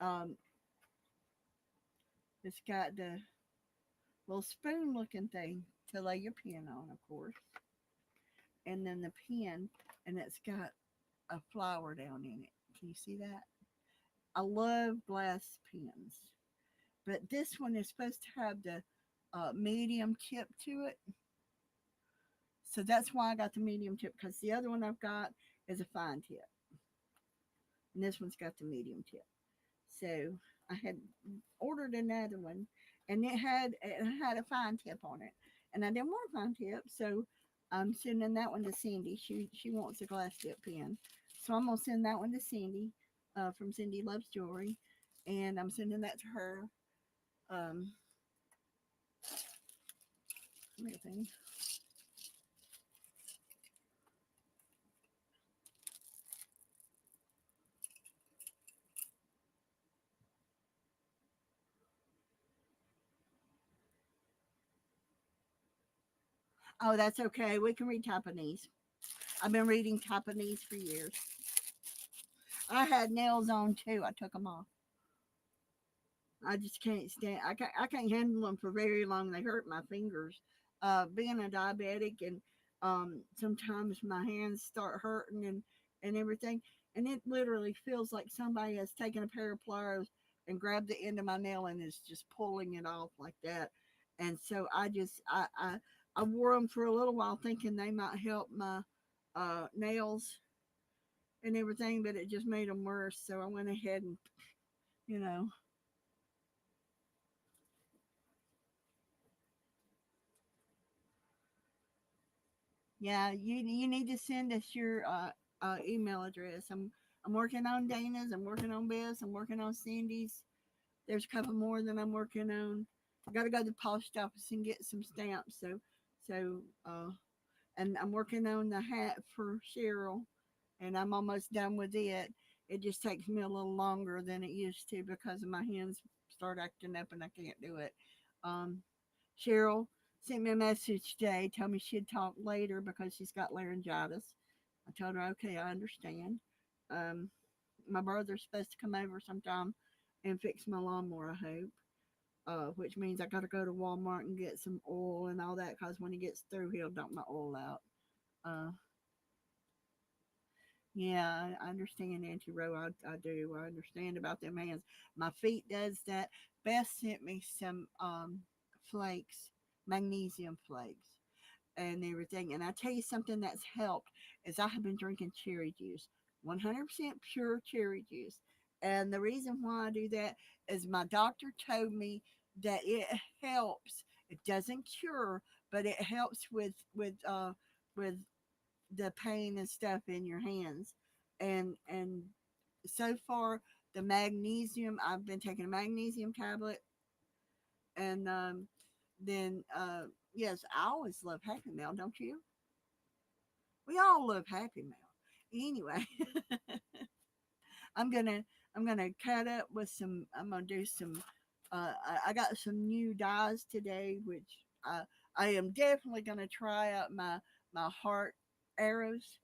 Um, it's got the little spoon looking thing to lay your pen on, of course. And then the pen, and it's got a flower down in it. Can you see that? I love glass pens, but this one is supposed to have the medium tip to it. So that's why I got the medium tip because the other one I've got is a fine tip, and this one's got the medium tip. So I had ordered another one, and it had a fine tip on it, and I didn't want a fine tip, so I'm sending that one to Cindy. She wants a glass tip pen, so I'm gonna send that one to Cindy from Cindy Loves Jewelry, and I'm sending that to her. Um, everything. Oh, that's okay. We can read Japanese. I've been reading Japanese for years. I had nails on too. I took them off. I just can't stand. I can't handle them for very long. They hurt my fingers. Being a diabetic, and sometimes my hands start hurting and everything. And it literally feels like somebody has taken a pair of pliers and grabbed the end of my nail and is just pulling it off like that. And so I wore them for a little while, thinking they might help my nails and everything, but it just made them worse. So I went ahead and you know Yeah, you need to send us your email address. I'm working on Dana's. I'm working on Beth's. I'm working on Cindy's. There's a couple more that I'm working on. I got to go to the post office and get some stamps. So and I'm working on the hat for Cheryl, and I'm almost done with it. It just takes me a little longer than it used to because my hands start acting up and I can't do it. Um, Cheryl sent me a message today, told me she'd talk later because she's got laryngitis. I told her, okay, I understand. Um, my brother's supposed to come over sometime and fix my lawnmower, I hope. Which means I got to go to Walmart and get some oil and all that because when he gets through, he'll dump my oil out. Uh, yeah, I understand, Auntie Rowe. I do. I understand about them hands. My feet does that. Beth sent me some flakes, magnesium flakes and everything. And I tell you something that's helped is I have been drinking cherry juice, 100% pure cherry juice. And the reason why I do that is my doctor told me that it helps. It doesn't cure, but it helps with the pain and stuff in your hands. And so far the magnesium. I've been taking a magnesium tablet, and then yes, I always love Happy Meal, don't you? We all love Happy Meal. Anyway, I'm gonna I'm gonna cut up with some. I'm gonna do some. I got some new dyes today, which I am definitely gonna try out my heart arrows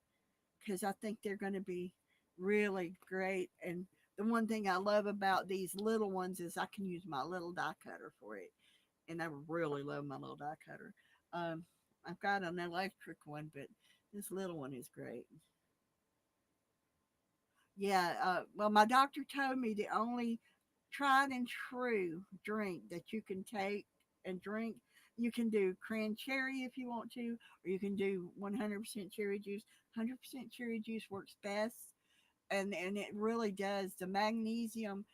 because I think they're gonna be really great. And the one thing I love about these little ones is I can use my little die cutter for it, and I really love my little die cutter. Um, I've got an electric one, but this little one is great. Yeah, well, my doctor told me the only tried and true drink that you can take and drink, you can do cran cherry if you want to, or you can do 100% cherry juice. 100% cherry juice works best, and it really does. The magnesium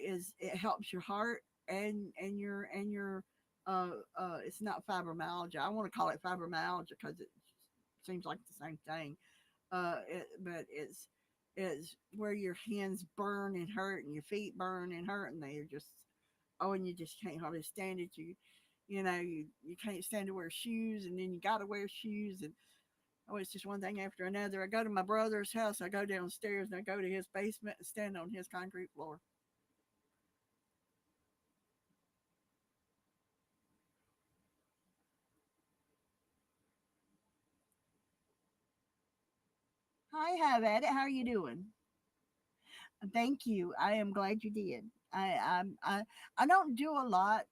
is it helps your heart and your it's not fibromyalgia. I want to call it fibromyalgia because it seems like the same thing, but it's where your hands burn and hurt and your feet burn and hurt and they're just and you just can't hardly stand it. You can't stand to wear shoes and then you got to wear shoes and it's just one thing after another. I go to my brother's house, I go downstairs and I go to his basement and stand on his concrete floor. Hi, have at it. How are you doing? Thank you. I am glad you did. I don't do a lot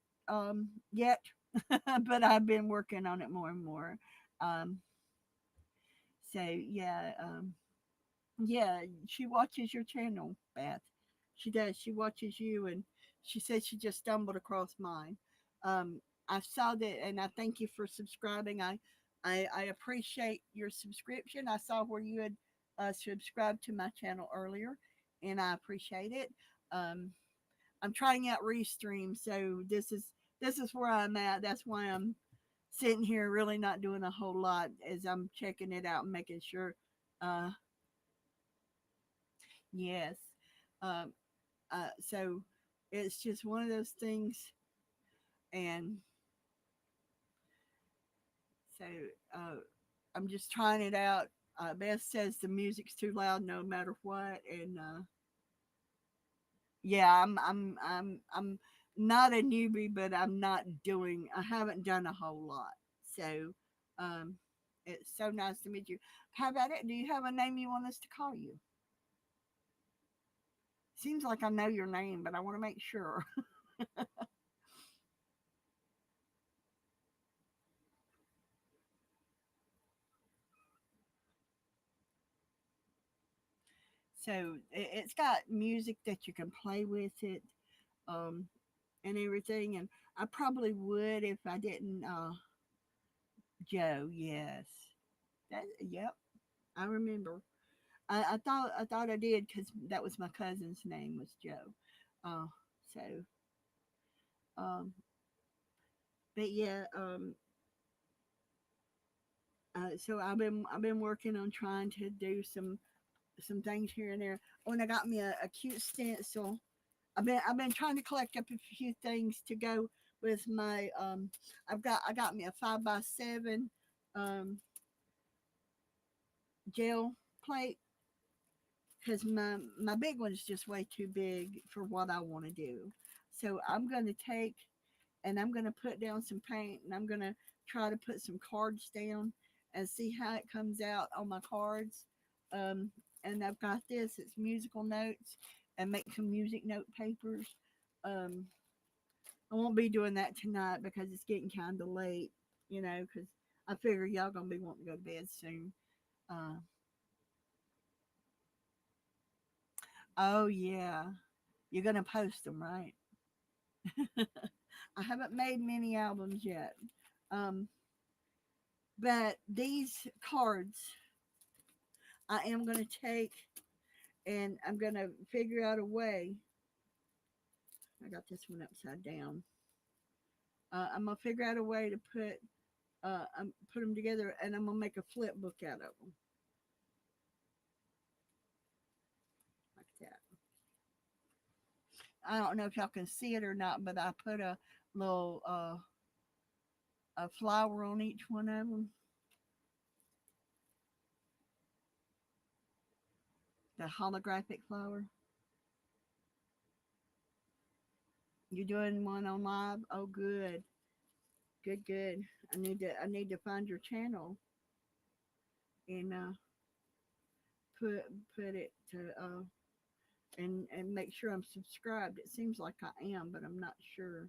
yet, but I've been working on it more and more. Um, so yeah, yeah. She watches your channel, Beth. She does. She watches you, and she says she just stumbled across mine. Um, I saw that, and I thank you for subscribing. I appreciate your subscription. I saw where you had subscribed to my channel earlier, and I appreciate it. Um, I'm trying out Restream, so this is where I'm at. That's why I'm sitting here, really not doing a whole lot as I'm checking it out and making sure. Uh, yes. Um, so it's just one of those things, and so uh, I'm just trying it out. Beth says the music's too loud no matter what, and yeah, I'm not a newbie, but I'm not doing. I haven't done a whole lot, so um, it's so nice to meet you. How about it? Do you have a name you want us to call you? Seems like I know your name, but I want to make sure. So it's got music that you can play with it, um, and everything. And I probably would if I didn't. Joe, yes, yep, I remember. I thought I did because that was my cousin's name was Joe. Uh, so, um, but yeah, so I've been working on trying to do some things here and there. Oh, and I got me a cute stencil. I've been trying to collect up a few things to go with my I got me a 5x7 um gel plate because my big one's just way too big for what I want to do. So I'm gonna take and I'm gonna put down some paint and I'm gonna try to put some cards down and see how it comes out on my cards. Um, and I've got this. It's musical notes and make some music note papers. Um, I won't be doing that tonight because it's getting kind of late, because I figure y'all gonna be wanting to go to bed soon. Uh, oh yeah, you're gonna post them, right? I haven't made many albums yet, um, but these cards I am gonna take and I'm gonna figure out a way. I got this one upside down. I'm gonna figure out a way to put them together, and I'm gonna make a flip book out of them like that. I don't know if y'all can see it or not, but I put a little a flower on each one of them. The holographic flower. You doing one on live? Oh, good, good, good. I need to find your channel and put put it to and make sure I'm subscribed. It seems like I am, but I'm not sure.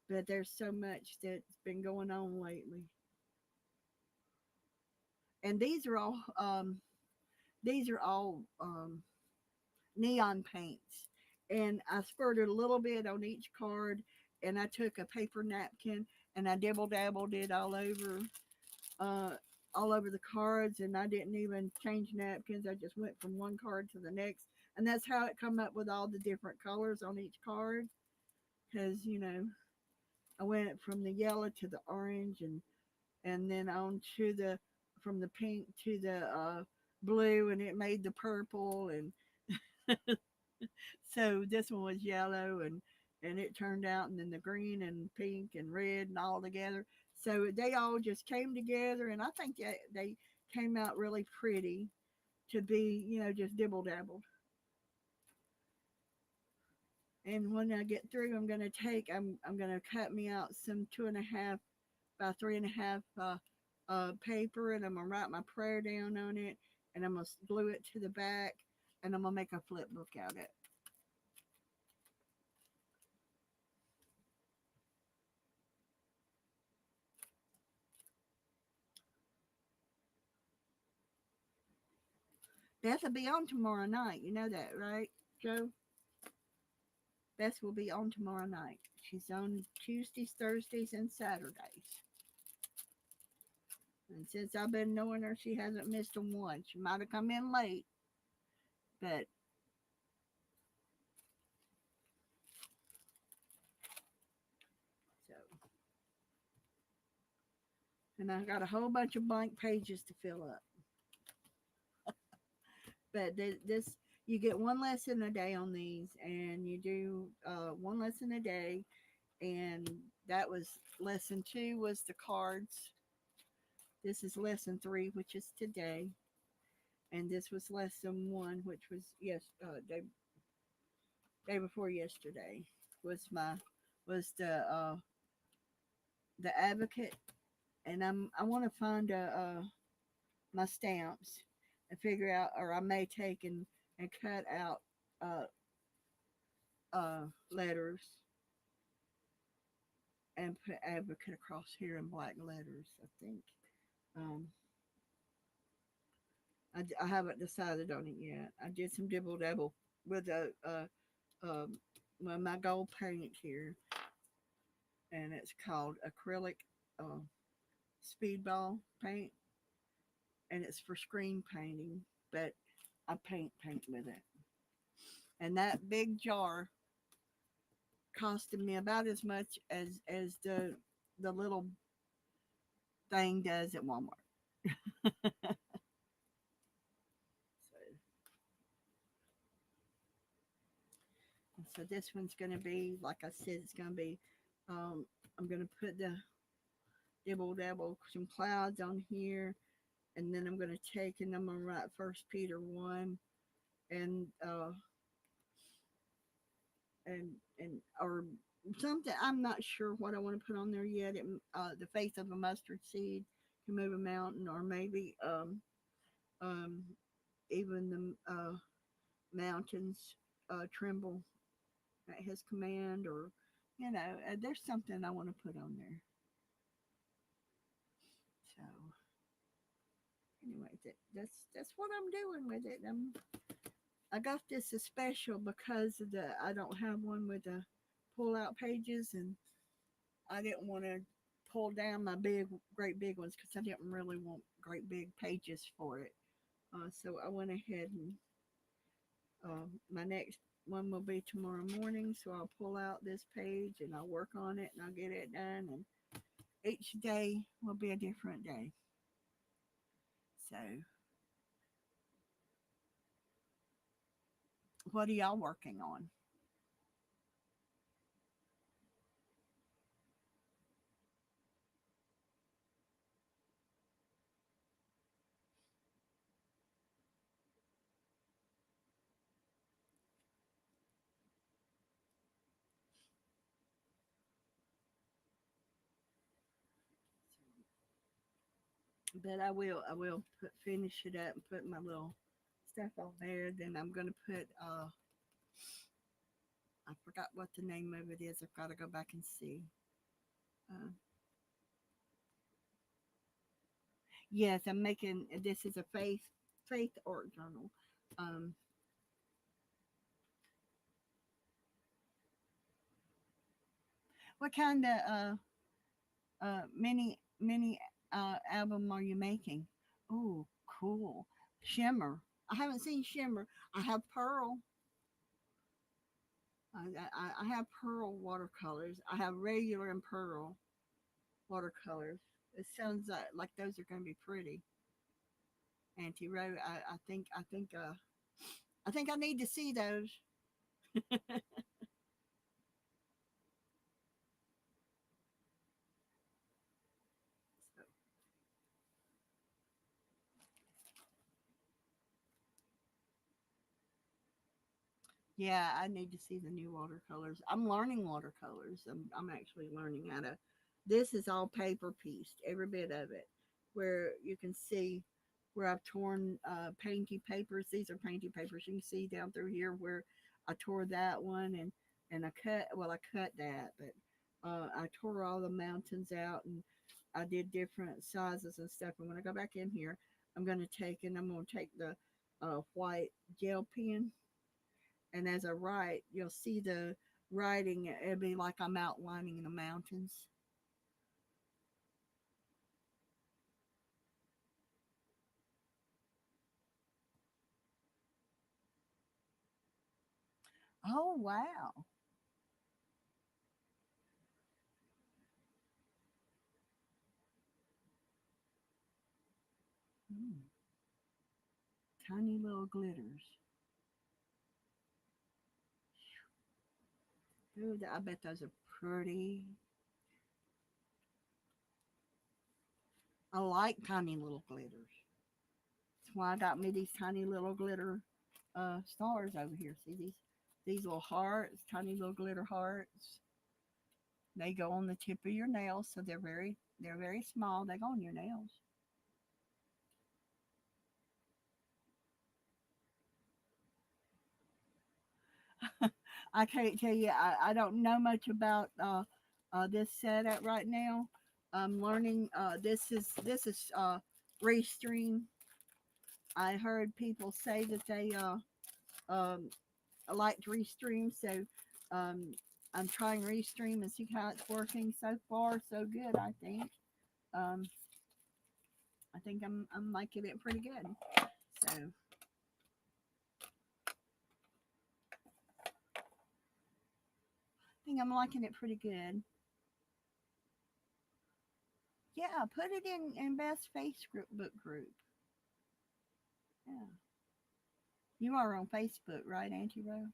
But there's so much that's been going on lately, and these are all neon paints, and I squirted a little bit on each card, and I took a paper napkin and I dibble dabbled it uh, all over the cards, and I didn't even change napkins. I just went from one card to the next, and that's how it come up with all the different colors on each card. Because I went from the yellow to the orange, and then on to the from the pink to the blue, and it made the purple, and so this one was yellow, and it turned out, and then the green and pink and red and all together. So they all just came together, and I think they came out really pretty to be, just dibble dabbled. And when I get through, I'm gonna cut me out some 2.5 by 3.5 paper, and I'm gonna write my prayer down on it, and I'm gonna glue it to the back, and I'm gonna make a flip book out of it. Beth will be on tomorrow night. You know that, right, Joe? Beth will be on tomorrow night. She's on Tuesdays, Thursdays, and Saturdays. And since I've been knowing her, she hasn't missed a one. She might have come in late, but so. And I got a whole bunch of blank pages to fill up. But this, you get one lesson a day on these, and you do one lesson a day. And that was lesson 2 was the cards. This is lesson 3, which is today, and this was lesson 1, which was day before yesterday. Was my was the advocate, and I want to find my stamps and figure out, or I may take and cut out uh, letters and put advocate across here in black letters. I think. Um, I haven't decided on it yet. I did some dibble dabble with my gold paint here, and it's called acrylic uh, speedball paint, and it's for screen painting. But I paint with it, and that big jar costed me about as much as the little thing does at Walmart. So this one's going to be, like I said, it's going to be, um, I'm going to put the dibble dabble some clouds on here, and then I'm going to take and I'm going to write First Peter 1, and or something. I'm not sure what I want to put on there yet. The faith of a mustard seed can move a mountain, or maybe um, even the mountains tremble at his command, or there's something I want to put on there. So anyway, that's what I'm doing with it. I got this as special because of I don't have one with the pull out pages, and I didn't want to pull down my great big ones because I didn't really want great big pages for it. So I went ahead and my next one will be tomorrow morning. So I'll pull out this page and I'll work on it and I'll get it done. And each day will be a different day. So, what are y'all working on? But I will finish it up and put my little stuff on there. Then I'm gonna put I forgot what the name of it is. I've got to go back and see. Uh, yes, I'm making this is a faith art journal. Um, what kind of mini album are you making? Oh, cool. Shimmer. I haven't seen Shimmer. I have Pearl. I have Pearl watercolors. I have regular and Pearl watercolors. It sounds like those are going to be pretty. Auntie Row, I think I need to see those. So, yeah, I need to see the new watercolors. I'm learning watercolors. I'm actually learning how to. This is all paper pieced, every bit of it, where you can see where I've torn painty papers. These are painty papers. You can see down through here where I tore that one and I cut. Well, I cut that, but I tore all the mountains out and I did different sizes and stuff. And when I go back in here, I'm gonna take the white gel pen, and as I write, you'll see the writing. It'll be like I'm outlining the mountains. Oh wow! Mm, tiny little glitters. Ooh, I bet those are pretty. I like tiny little glitters. That's why I got me these tiny little glitter stars over here. See these little hearts, tiny little glitter hearts. They go on the tip of your nails, so they're very small. They go on your nails. I can't tell you. I don't know much about this setup right now. I'm learning. This is Restream. I heard people say that they um, liked Restream, so um, I'm trying Restream and see how it's working. So far, so good. Um, I think I'm liking it pretty good. So I think I'm liking it pretty good. Yeah, put it in best Facebook group. Yeah, you are on Facebook, right, Auntie Rowe?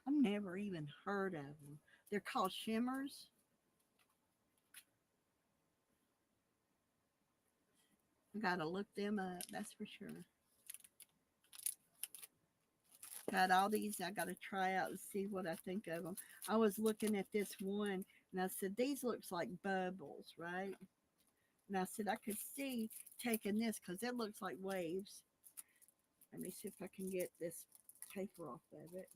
I've never even heard of them. They're called shimmers. I gotta look them up. That's for sure. Got all these. I gotta try out and see what I think of them. I was looking at this one and I said these looks like bubbles, right? And I said I could see taking this because it looks like waves. Let me see if I can get this paper off of it.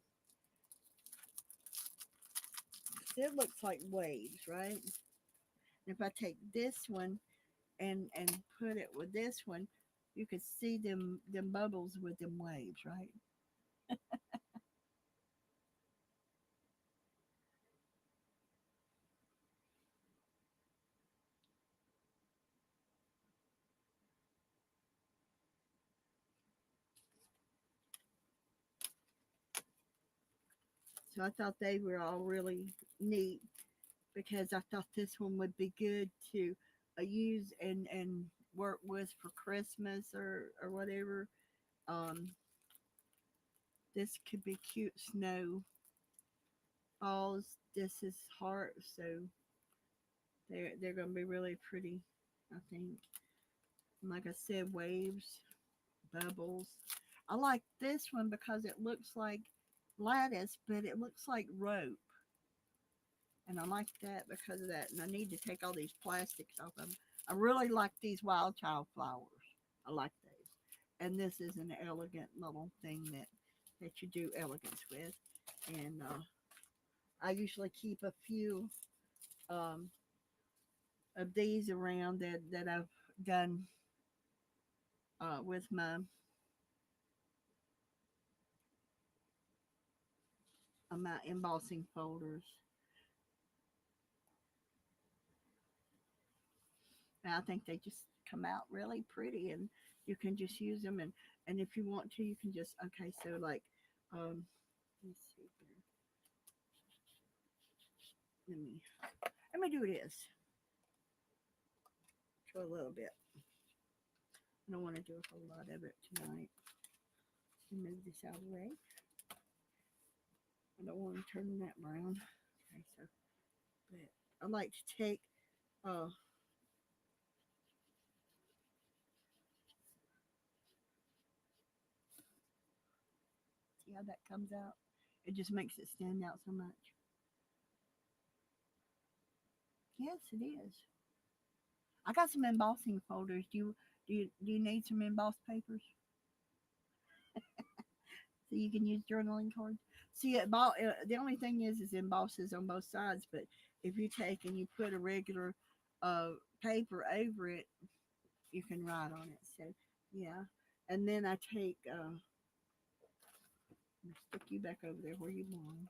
It looks like waves, right? And if I take this one and put it with this one, you could see them bubbles with them waves, right? So I thought they were all really neat because I thought this one would be good to use and work with for Christmas or whatever. Um, this could be cute snow balls. This is heart, so they're gonna be really pretty. I think. And like I said, waves, bubbles. I like this one because it looks like lattice, but it looks like rope. and I like that because of that. And I need to take all these plastics off of them. I really like these wild child flowers. I like those. And this is an elegant little thing that you do elegance with. And I usually keep a few um, of these around that I've done with my embossing folders. And I think they just come out really pretty, and you can just use them. And if you want to, you can just okay. So like, um, let me see here. Let me let me do this for a little bit. I don't want to do a whole lot of it tonight. Move this out of the way. I don't want to turn that brown. Okay, so but I like to take uh see how that comes out. It just makes it stand out so much. Yes, it is. I got some embossing folders. Do you need some embossed papers so you can use journaling cards? See, the only thing is embosses on both sides. But if you take and you put a regular uh paper over it, you can write on it. So yeah, and then I take stick you back over there where you belong.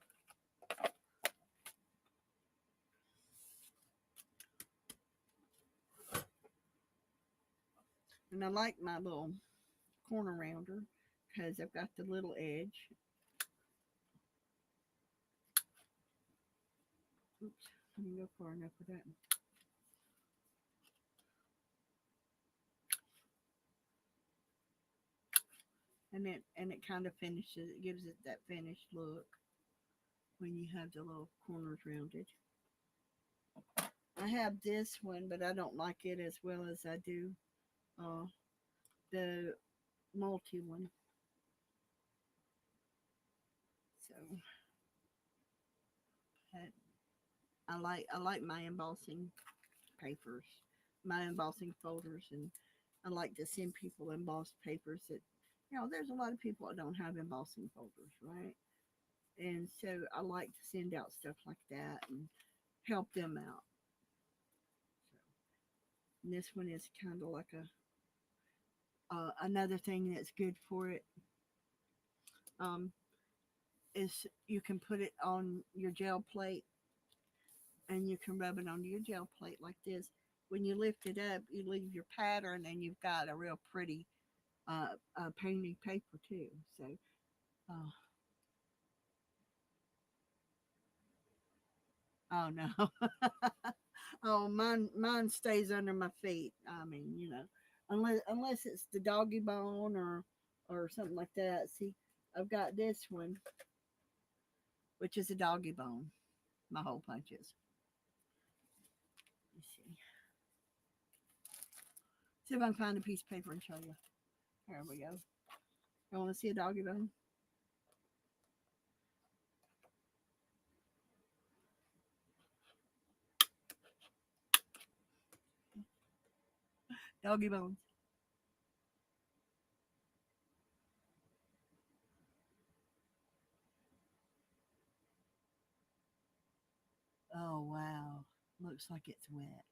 And I like my little corner rounder because I've got the little edge. Oops, I didn't go far enough with that. And it kind of finishes. It gives it that finished look when you have the little corners rounded. I have this one, but I don't like it as well as I do uh, the multi one. So but I like my embossing papers, my embossing folders, and I like to send people embossed papers that, there's a lot of people that don't have embossing folders, right? And so I like to send out stuff like that and help them out. So, and this one is kind of like a another thing that's good for it um, is you can put it on your gel plate and you can rub it onto your gel plate like this. When you lift it up, you leave your pattern and you've got a real pretty painting paper too. So, uh, oh no, oh mine stays under my feet. I mean, unless it's the doggy bone or something like that. See, I've got this one, which is a doggy bone. My hole punches. Let's see. See if I can find a piece of paper and show you. There we go. You want to see a doggy bone? Doggy bones. Oh wow. Looks like it's wet.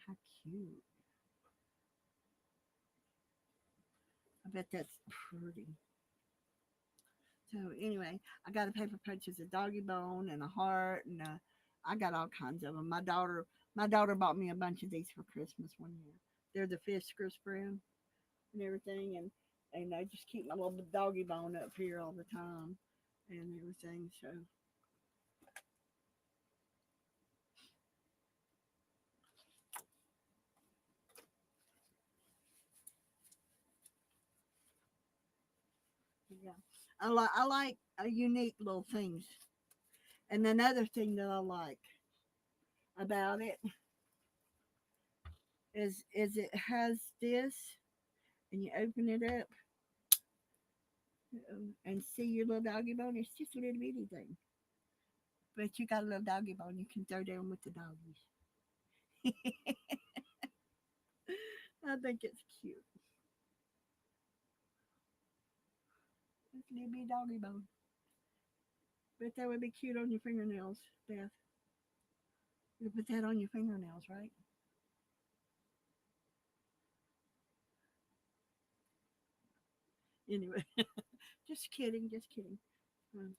How cute. I bet that's pretty. So anyway, I got a paper punch as a doggy bone and a heart and I got all kinds of them. My daughter bought me a bunch of these for Christmas one year. They're the Fiskars brand and everything, and I just keep my little doggy bone up here all the time and everything. So yeah, I like unique little things. And another thing that I like about it is it has this, and you open it up and see your little doggy bone. It's just a little bitty thing. But you got a little doggy bone you can throw down with the doggies. I think it's cute. It's a little bit doggy bone. But that would be cute on your fingernails, Beth. You put that on your fingernails, right? Anyway, just kidding, just kidding. Um,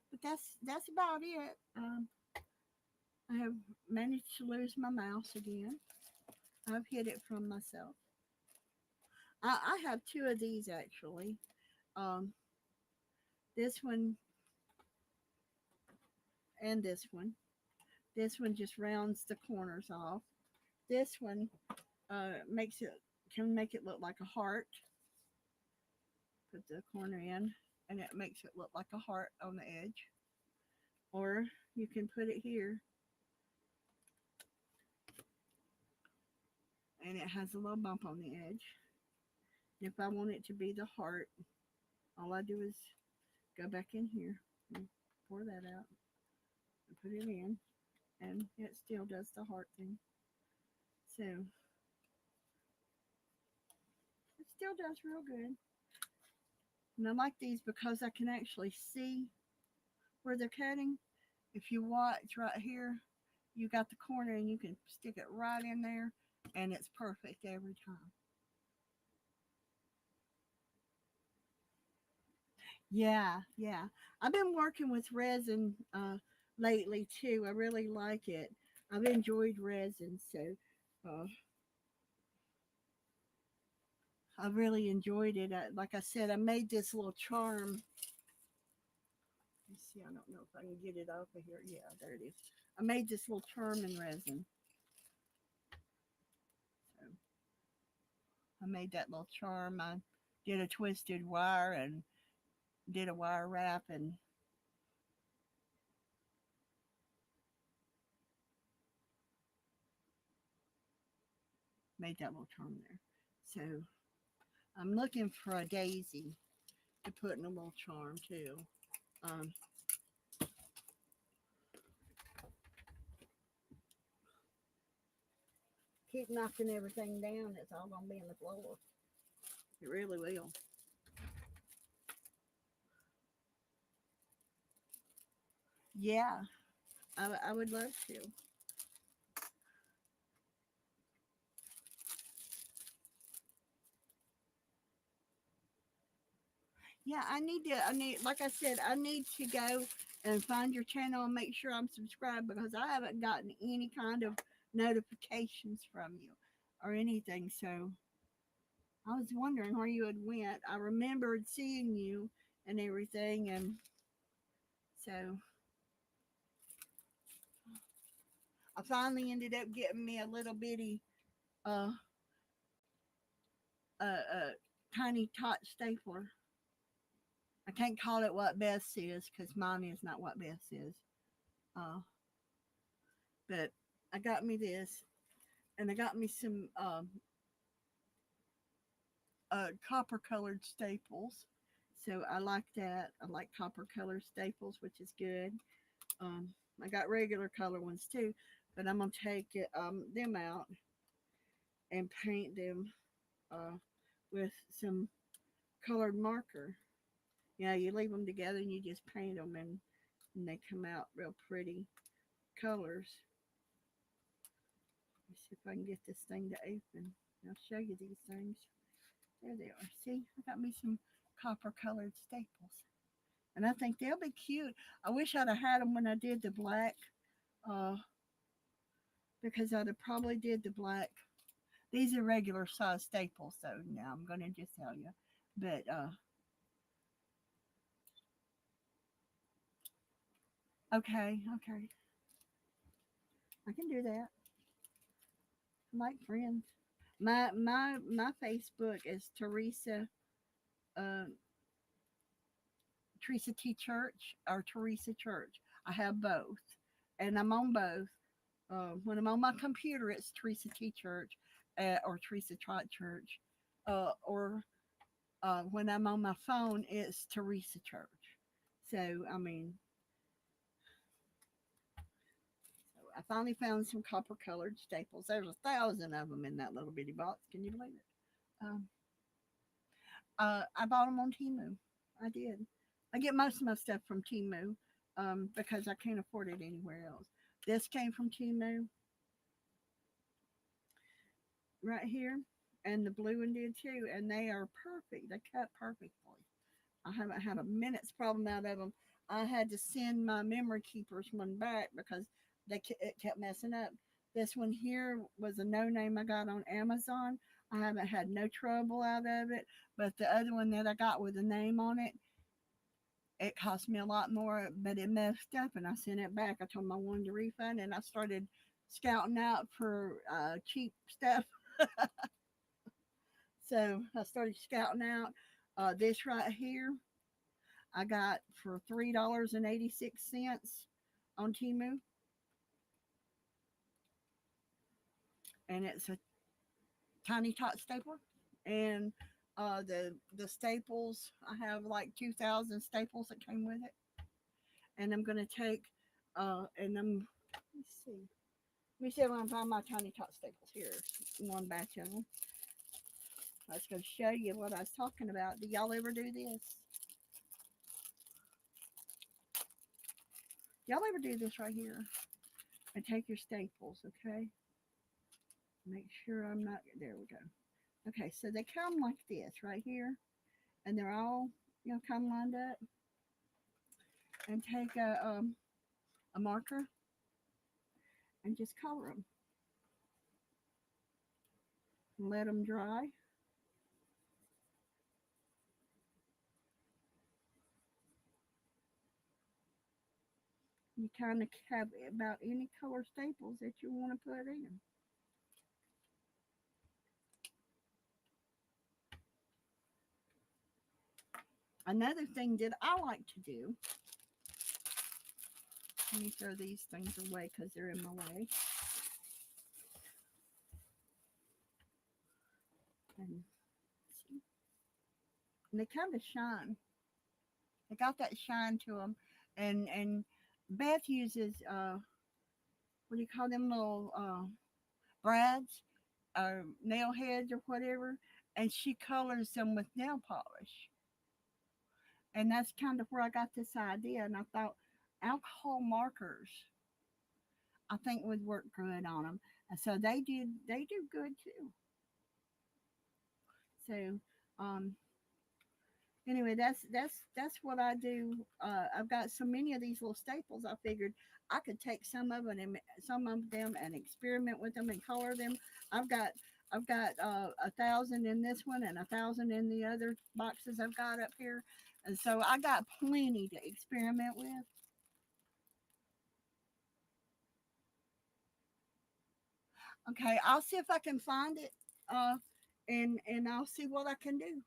but that's about it. I have managed to lose my mouse again. I've hid it from myself. I have two of these actually. Um, this one and this one. This one just rounds the corners off. This one makes it can make it look like a heart. Put the corner in, and it makes it look like a heart on the edge. Or you can put it here, and it has a little bump on the edge. And if I want it to be the heart, all I do is go back in here and pour that out and put it in, and it still does the heart thing. So it still does real good. And I like these because I can actually see where they're cutting. If you watch right here, you got the corner and you can stick it right in there, and it's perfect every time. Yeah, yeah. I've been working with resin lately too. I really like it. I've enjoyed resin, so uh, I really enjoyed it. Like I said, I made this little charm. Let's see, I don't know if I can get it off of here. Yeah, there it is. I made this little charm in resin. So I made that little charm. I did a twisted wire and did a wire wrap and made that little charm there. So I'm looking for a daisy to put in a little charm too. Um, keep knocking everything down. It's all gonna be in the floor. It really will. Yeah, I would love to. Yeah, I need to. I need, like I said, I need to go and find your channel and make sure I'm subscribed because I haven't gotten any kind of notifications from you or anything. So I was wondering where you had went. I remembered seeing you and everything, and so I finally ended up getting me a little bitty, uh, tiny tot stapler. I can't call it what Beth is because mine is not what Beth is. Uh, but I got me this, and I got me some copper colored staples. So I like that. I like copper colored staples, which is good. Um, I got regular color ones too, but I'm gonna take it, them out and paint them with some colored marker. You know, you leave them together and you just paint them, and they come out real pretty colors. Let's see if I can get this thing to open. I'll show you these things. There they are. See, I got me some copper colored staples. And I think they'll be cute. I wish I'd have had them when I did the black, uh, because I'd have probably did the black. These are regular size staples, so now I'm gonna just tell you. But okay, okay, I can do that. I like friends. My Facebook is uh, Teresa T Church or Teresa Church. I have both, and I'm on both. When I'm on my computer, it's Teresa T Church or Teresa Trot Church, or when I'm on my phone, it's Teresa Church. So I mean, I finally found some copper colored staples. There's 1,000 of them in that little bitty box. Can you believe it? I bought them on Temu. I did. I get most of my stuff from Temu because I can't afford it anywhere else. This came from Temu right here, and the blue one did too, and they are perfect. They cut perfectly. I haven't had a minute's problem out of them. I had to send my memory keepers one back because it kept messing up. This one here was a no name I got on Amazon. I haven't had no trouble out of it, but the other one that I got with a name on it, it cost me a lot more, but it messed up, and I sent it back. I told them I wanted a refund, and I started scouting out for cheap stuff. So I started scouting out this right here. I got for $3.86 on Temu, and it's a tiny tot stapler. And the staples, I have like 2,000 staples that came with it, and I'm gonna take and I'm let me see if I can find my tiny tot staples here. One batch of them. I was going to show you what I was talking about. Do y'all ever do this? Y'all ever do this right here? And take your staples, okay? Make sure I'm not, there we go. Okay, so they come like this right here. And they're all, come lined up. And take a marker and just color them. And let them dry. You kind of have about any color staples that you want to put in. Another thing that I like to do, let me throw these things away because they're in my way. And, see, and they kind of shine. They got that shine to them. And Beth uses, what do you call them, little brads or nail heads or whatever, and she colors them with nail polish. And that's kind of where I got this idea. And I thought alcohol markers, I think would work good on them. And so they do good too. So, um, anyway, that's what I do. I've got so many of these little staples. I figured I could take some of them and experiment with them and color them. I've got I've got 1,000 in this one and 1,000 in the other boxes I've got up here, and so I got plenty to experiment with. Okay, I'll see if I can find it, and I'll see what I can do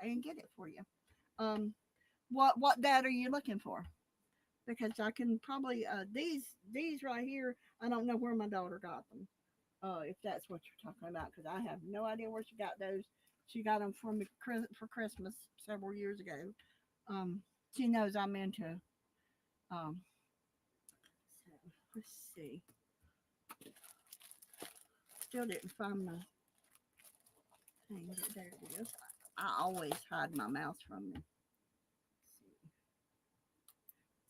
and get it for you. Um, what data are you looking for? Because I can probably these right here. I don't know where my daughter got them. If that's what you're talking about, because I have no idea where she got those. She got them for me for Christmas several years ago. Um, she knows I'm into. Um, so let's see. Still didn't find my thing, but there it is. I always hide my mouse from me.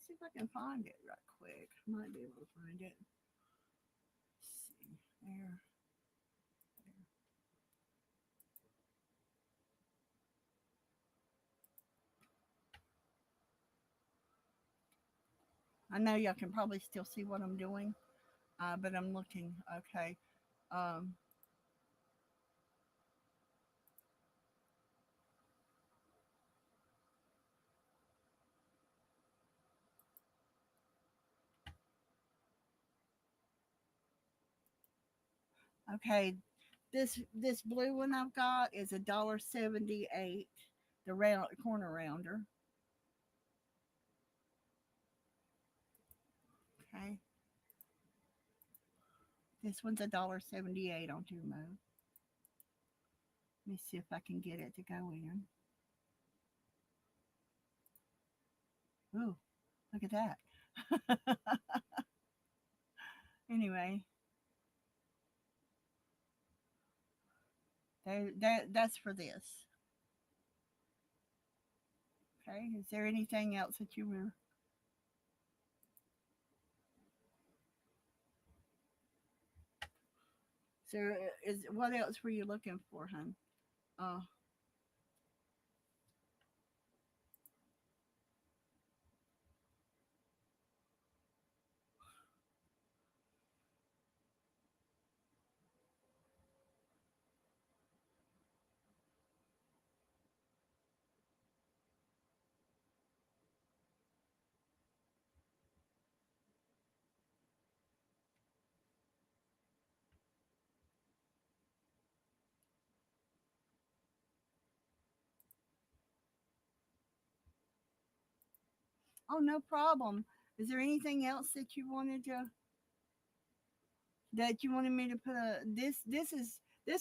See if I can find it right quick. Might be able to find it. Let's see there. I know y'all can probably still see what I'm doing, but I'm looking. Okay. Um, okay. This blue one I've got is $1.78. The round corner rounder. Okay. This one's $1.78 on Tumo. Let me see if I can get it to go in. Ooh, look at that. Anyway, that's for this. Okay. Is there anything else that you were? So is what else were you looking for, hon? Uh, oh, no problem. Is there anything else that you wanted me to put a this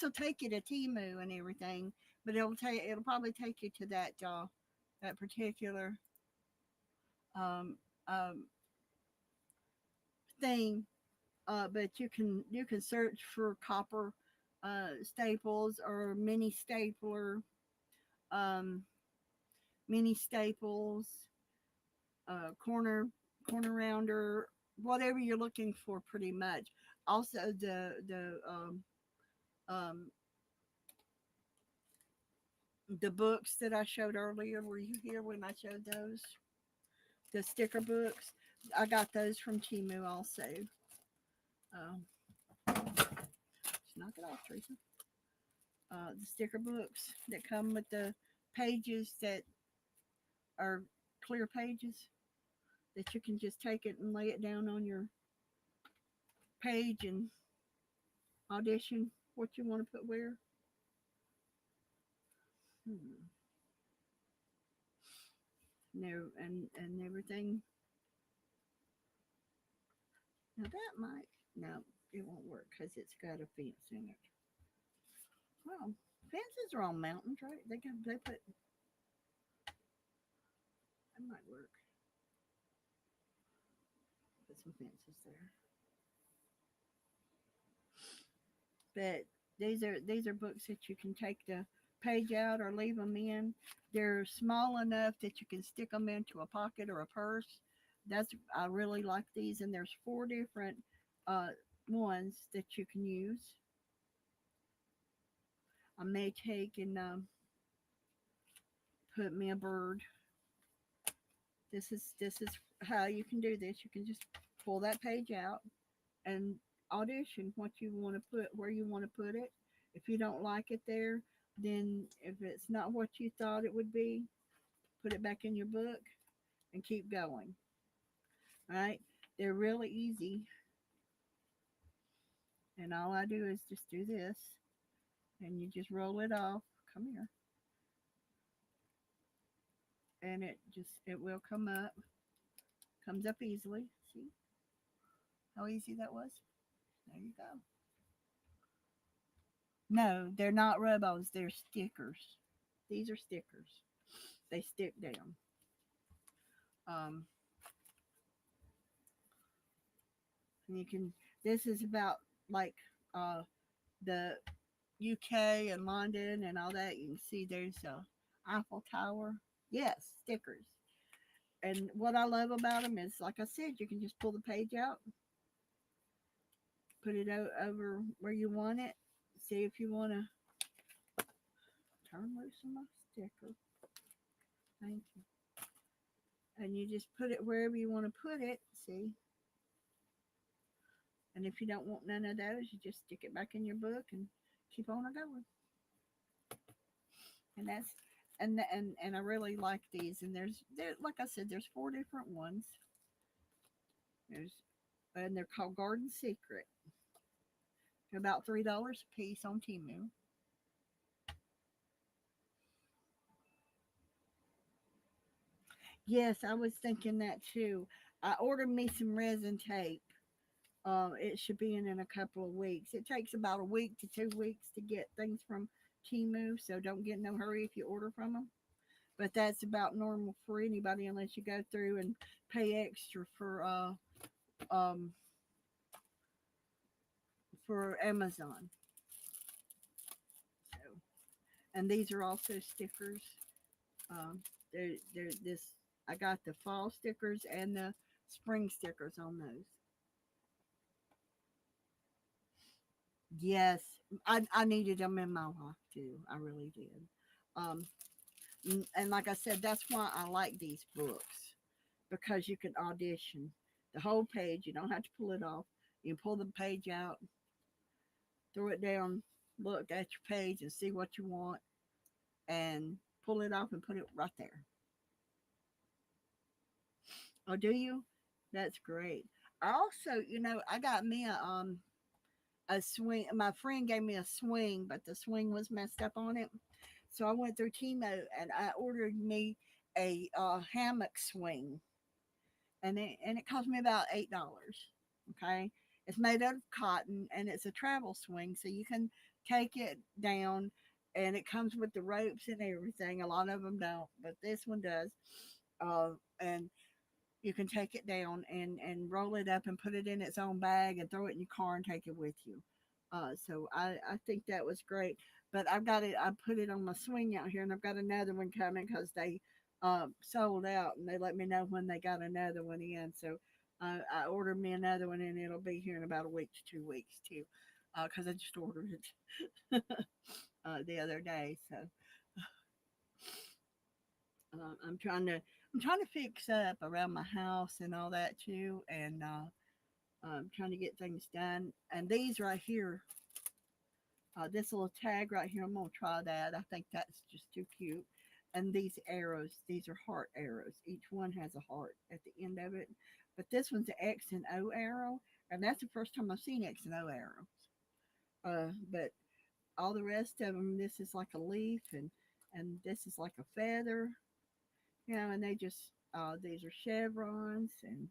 will take you to Timu and everything, but it'll probably take you to that particular um thing. But you can search for copper staples or um mini staples, corner rounder, whatever you're looking for, pretty much. Also, um, the books that I showed earlier. Were you here when I showed those? The sticker books. I got those from Timu also. Um, just knock it off, Teresa. The sticker books that come with the pages that are clear pages that you can just take it and lay it down on your page and audition what you want to put where. Hmm. No, and everything. Now that might no, it won't work because it's got a fence in it. Well, fences are on mountains, right? They put that might work. Put some fences there. But these are books that you can take the page out or leave them in. They're small enough that you can stick them into a pocket or a purse. That's I really like these, and there's four different uh, ones that you can use. I may take and put me a bird. This is how you can do this. You can just pull that page out and audition what you want to put where you want to put it. If you don't like it there, then if it's not what you thought it would be, put it back in your book and keep going. All right? They're really easy, and all I do is just do this, and you just roll it off. Come here, and it will come up. Comes up easily. See how easy that was? There you go. No, they're not robos. They're stickers. These are stickers. They stick down. Um, and you can. This is about like uh, the UK and London and all that. You can see there's a Eiffel Tower. Yes, stickers. And what I love about them is, like I said, you can just pull the page out, put it over where you want it. See if you want to turn loose on my sticker. Thank you. And you just put it wherever you want to put it. See, and if you don't want none of those, you just stick it back in your book and keep on going. And that's and I really like these. And there like I said, there's four different ones. There's and they're called Garden Secret. They're about $3 a piece on Timu. Yes, I was thinking that too. I ordered me some resin tape. It should be in a couple of weeks. It takes about a week to 2 weeks to get things from Timu, so don't get in no hurry if you order from them. But that's about normal for anybody unless you go through and pay extra for um for Amazon. So, and these are also stickers. Um, they're this. I got the fall stickers and the spring stickers on those. Yes, I needed them in my life too. I really did. Um, and like I said, that's why I like these books because you can audition the whole page. You don't have to pull it off. You can pull the page out, throw it down, look at your page, and see what you want, and pull it off and put it right there. Oh, do you? That's great. I also, I got me a swing. My friend gave me a swing, but the swing was messed up on it. So I went through Timo and I ordered me a hammock swing, and it cost me about $8. Okay, it's made out of cotton and it's a travel swing, so you can take it down, and it comes with the ropes and everything. A lot of them don't, but this one does. And you can take it down and roll it up and put it in its own bag and throw it in your car and take it with you. So I think that was great. But I've got it. I put it on my swing out here, and I've got another one coming because they sold out, and they let me know when they got another one in. So I ordered me another one, and it'll be here in about a week to 2 weeks too, because I just ordered it the other day. So I'm trying to fix up around my house and all that too, and trying to get things done. And these right here, this little tag right here, I'm gonna try that. I think that's just too cute. And these arrows, these are heart arrows. Each one has a heart at the end of it. But this one's an X and O arrow, and that's the first time I've seen X and O arrows. But all the rest of them, this is like a leaf, and this is like a feather, and they just these are chevrons, and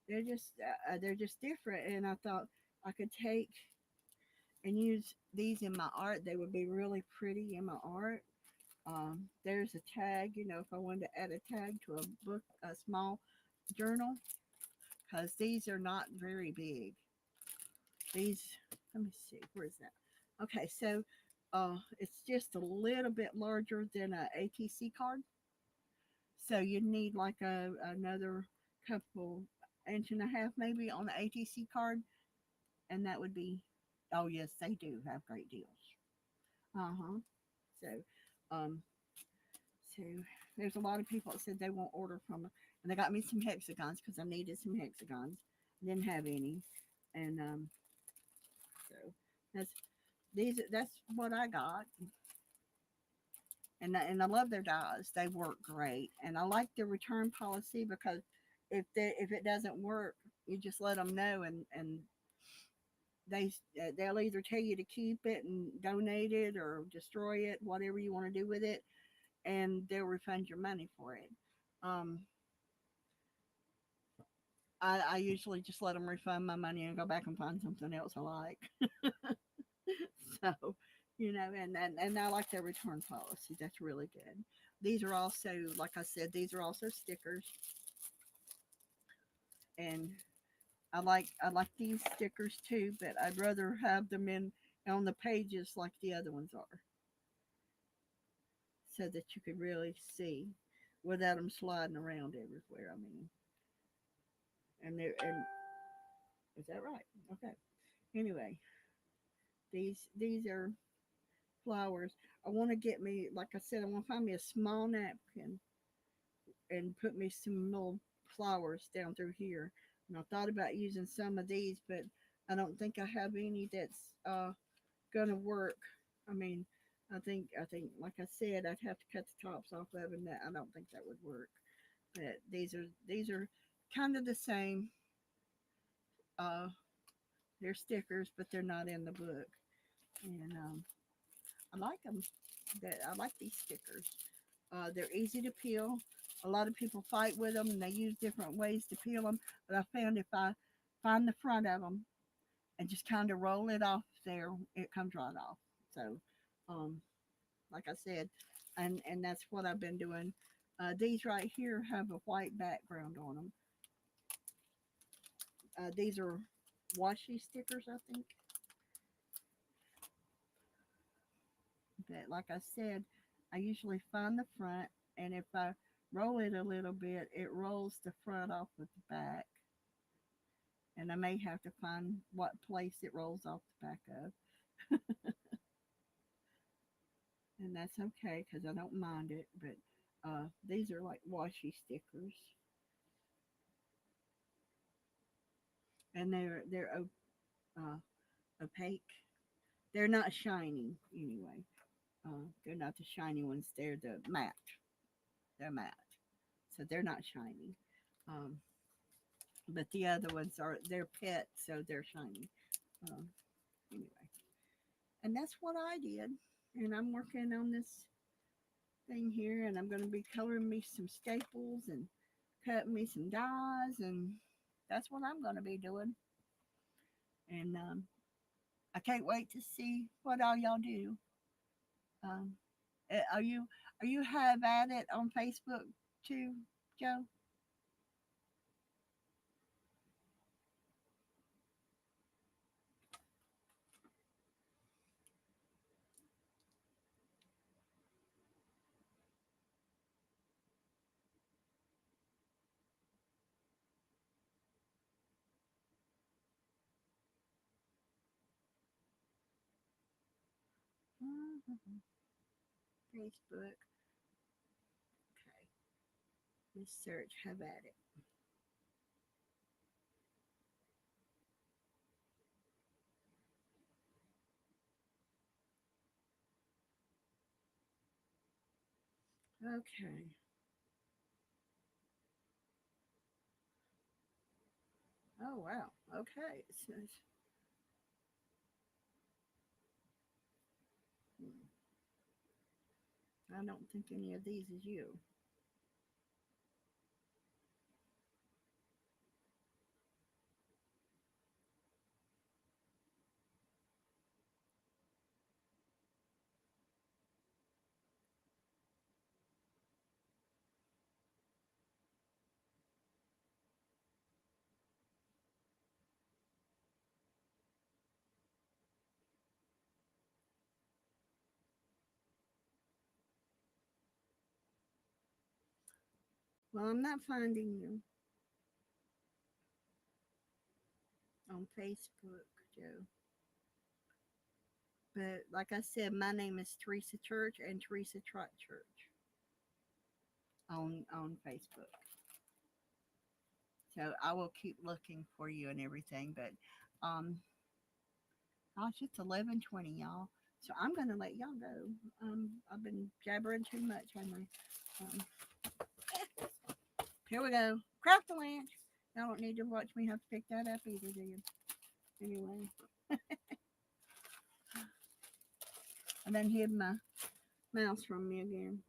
they're just different. And I thought I could take and use these in my art. They would be really pretty in my art. There's a tag, if I wanted to add a tag to a book, a small journal, because these are not very big. These, let me see, where is that? Okay, so it's just a little bit larger than a ATC card. So you need like another couple inch and a half maybe on the ATC card, and that would be. Oh yes, they do have great deals. Uh-huh. So, um, so there's a lot of people that said they won't order from, and they got me some hexagons because I needed some hexagons. I didn't have any, and so that's that's what I got, and I love their dyes. They work great, and I like the return policy because if it doesn't work, you just let them know, and they they'll either tell you to keep it and donate it or destroy it, whatever you want to do with it, and they'll refund your money for it. Um, I usually just let them refund my money and go back and find something else I like. So, and I like their return policy. That's really good. These are also, like I said, these are also stickers, and I like these stickers too, but I'd rather have them in on the pages like the other ones are, so that you could really see without them sliding around everywhere. I mean, and is that right? Okay. Anyway, these are flowers. I want to get me, like I said, I want to find me a small napkin and put me some little flowers down through here. And I thought about using some of these, but I don't think I have any that's gonna work. I mean, I think like I said, I'd have to cut the tops off of, and that I don't think that would work. But these are kind of the same. Uh, they're stickers, but they're not in the book, and I like them. That I like these stickers. They're easy to peel. A lot of people fight with them, and they use different ways to peel them. But I found if I find the front of them and just kind of roll it off there, it comes right off. So, um, like I said, and that's what I've been doing. These right here have a white background on them. These are washi stickers, I think. But like I said, I usually find the front, and if I roll it a little bit, it rolls the front off of the back. And I may have to find what place it rolls off the back of. And that's okay because I don't mind it. But these are like washi stickers, and they're uh, opaque. They're not shiny anyway. They're not the shiny ones. They're the matte. They're matte, so they're not shiny. Um, but the other ones are they're pet, so they're shiny. Um, anyway, and that's what I did. And I'm working on this thing here, and I'm going to be coloring me some staples and cutting me some dies, and that's what I'm going to be doing. And I can't wait to see what all y'all do. Um, are you have at it on Facebook too, Joe? Mhm. Facebook. Okay, let's search. Have at it. Okay. Oh wow. Okay. It says. Hmm, I don't think any of these is you. Well, I'm not finding you on Facebook, Joe. But like I said, my name is Teresa Church and Teresa Trot Church on Facebook. So I will keep looking for you and everything. But gosh, it's 11:20, y'all. So I'm gonna let y'all go. I've been jabbering too much, haven't I? Here we go. Crack the lynch. Y'all don't need to watch me have to pick that up either, do you? Anyway, I done hid my mouse from me again.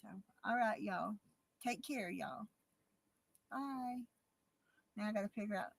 So, all right, y'all. Take care, y'all. Bye. Now I got to figure out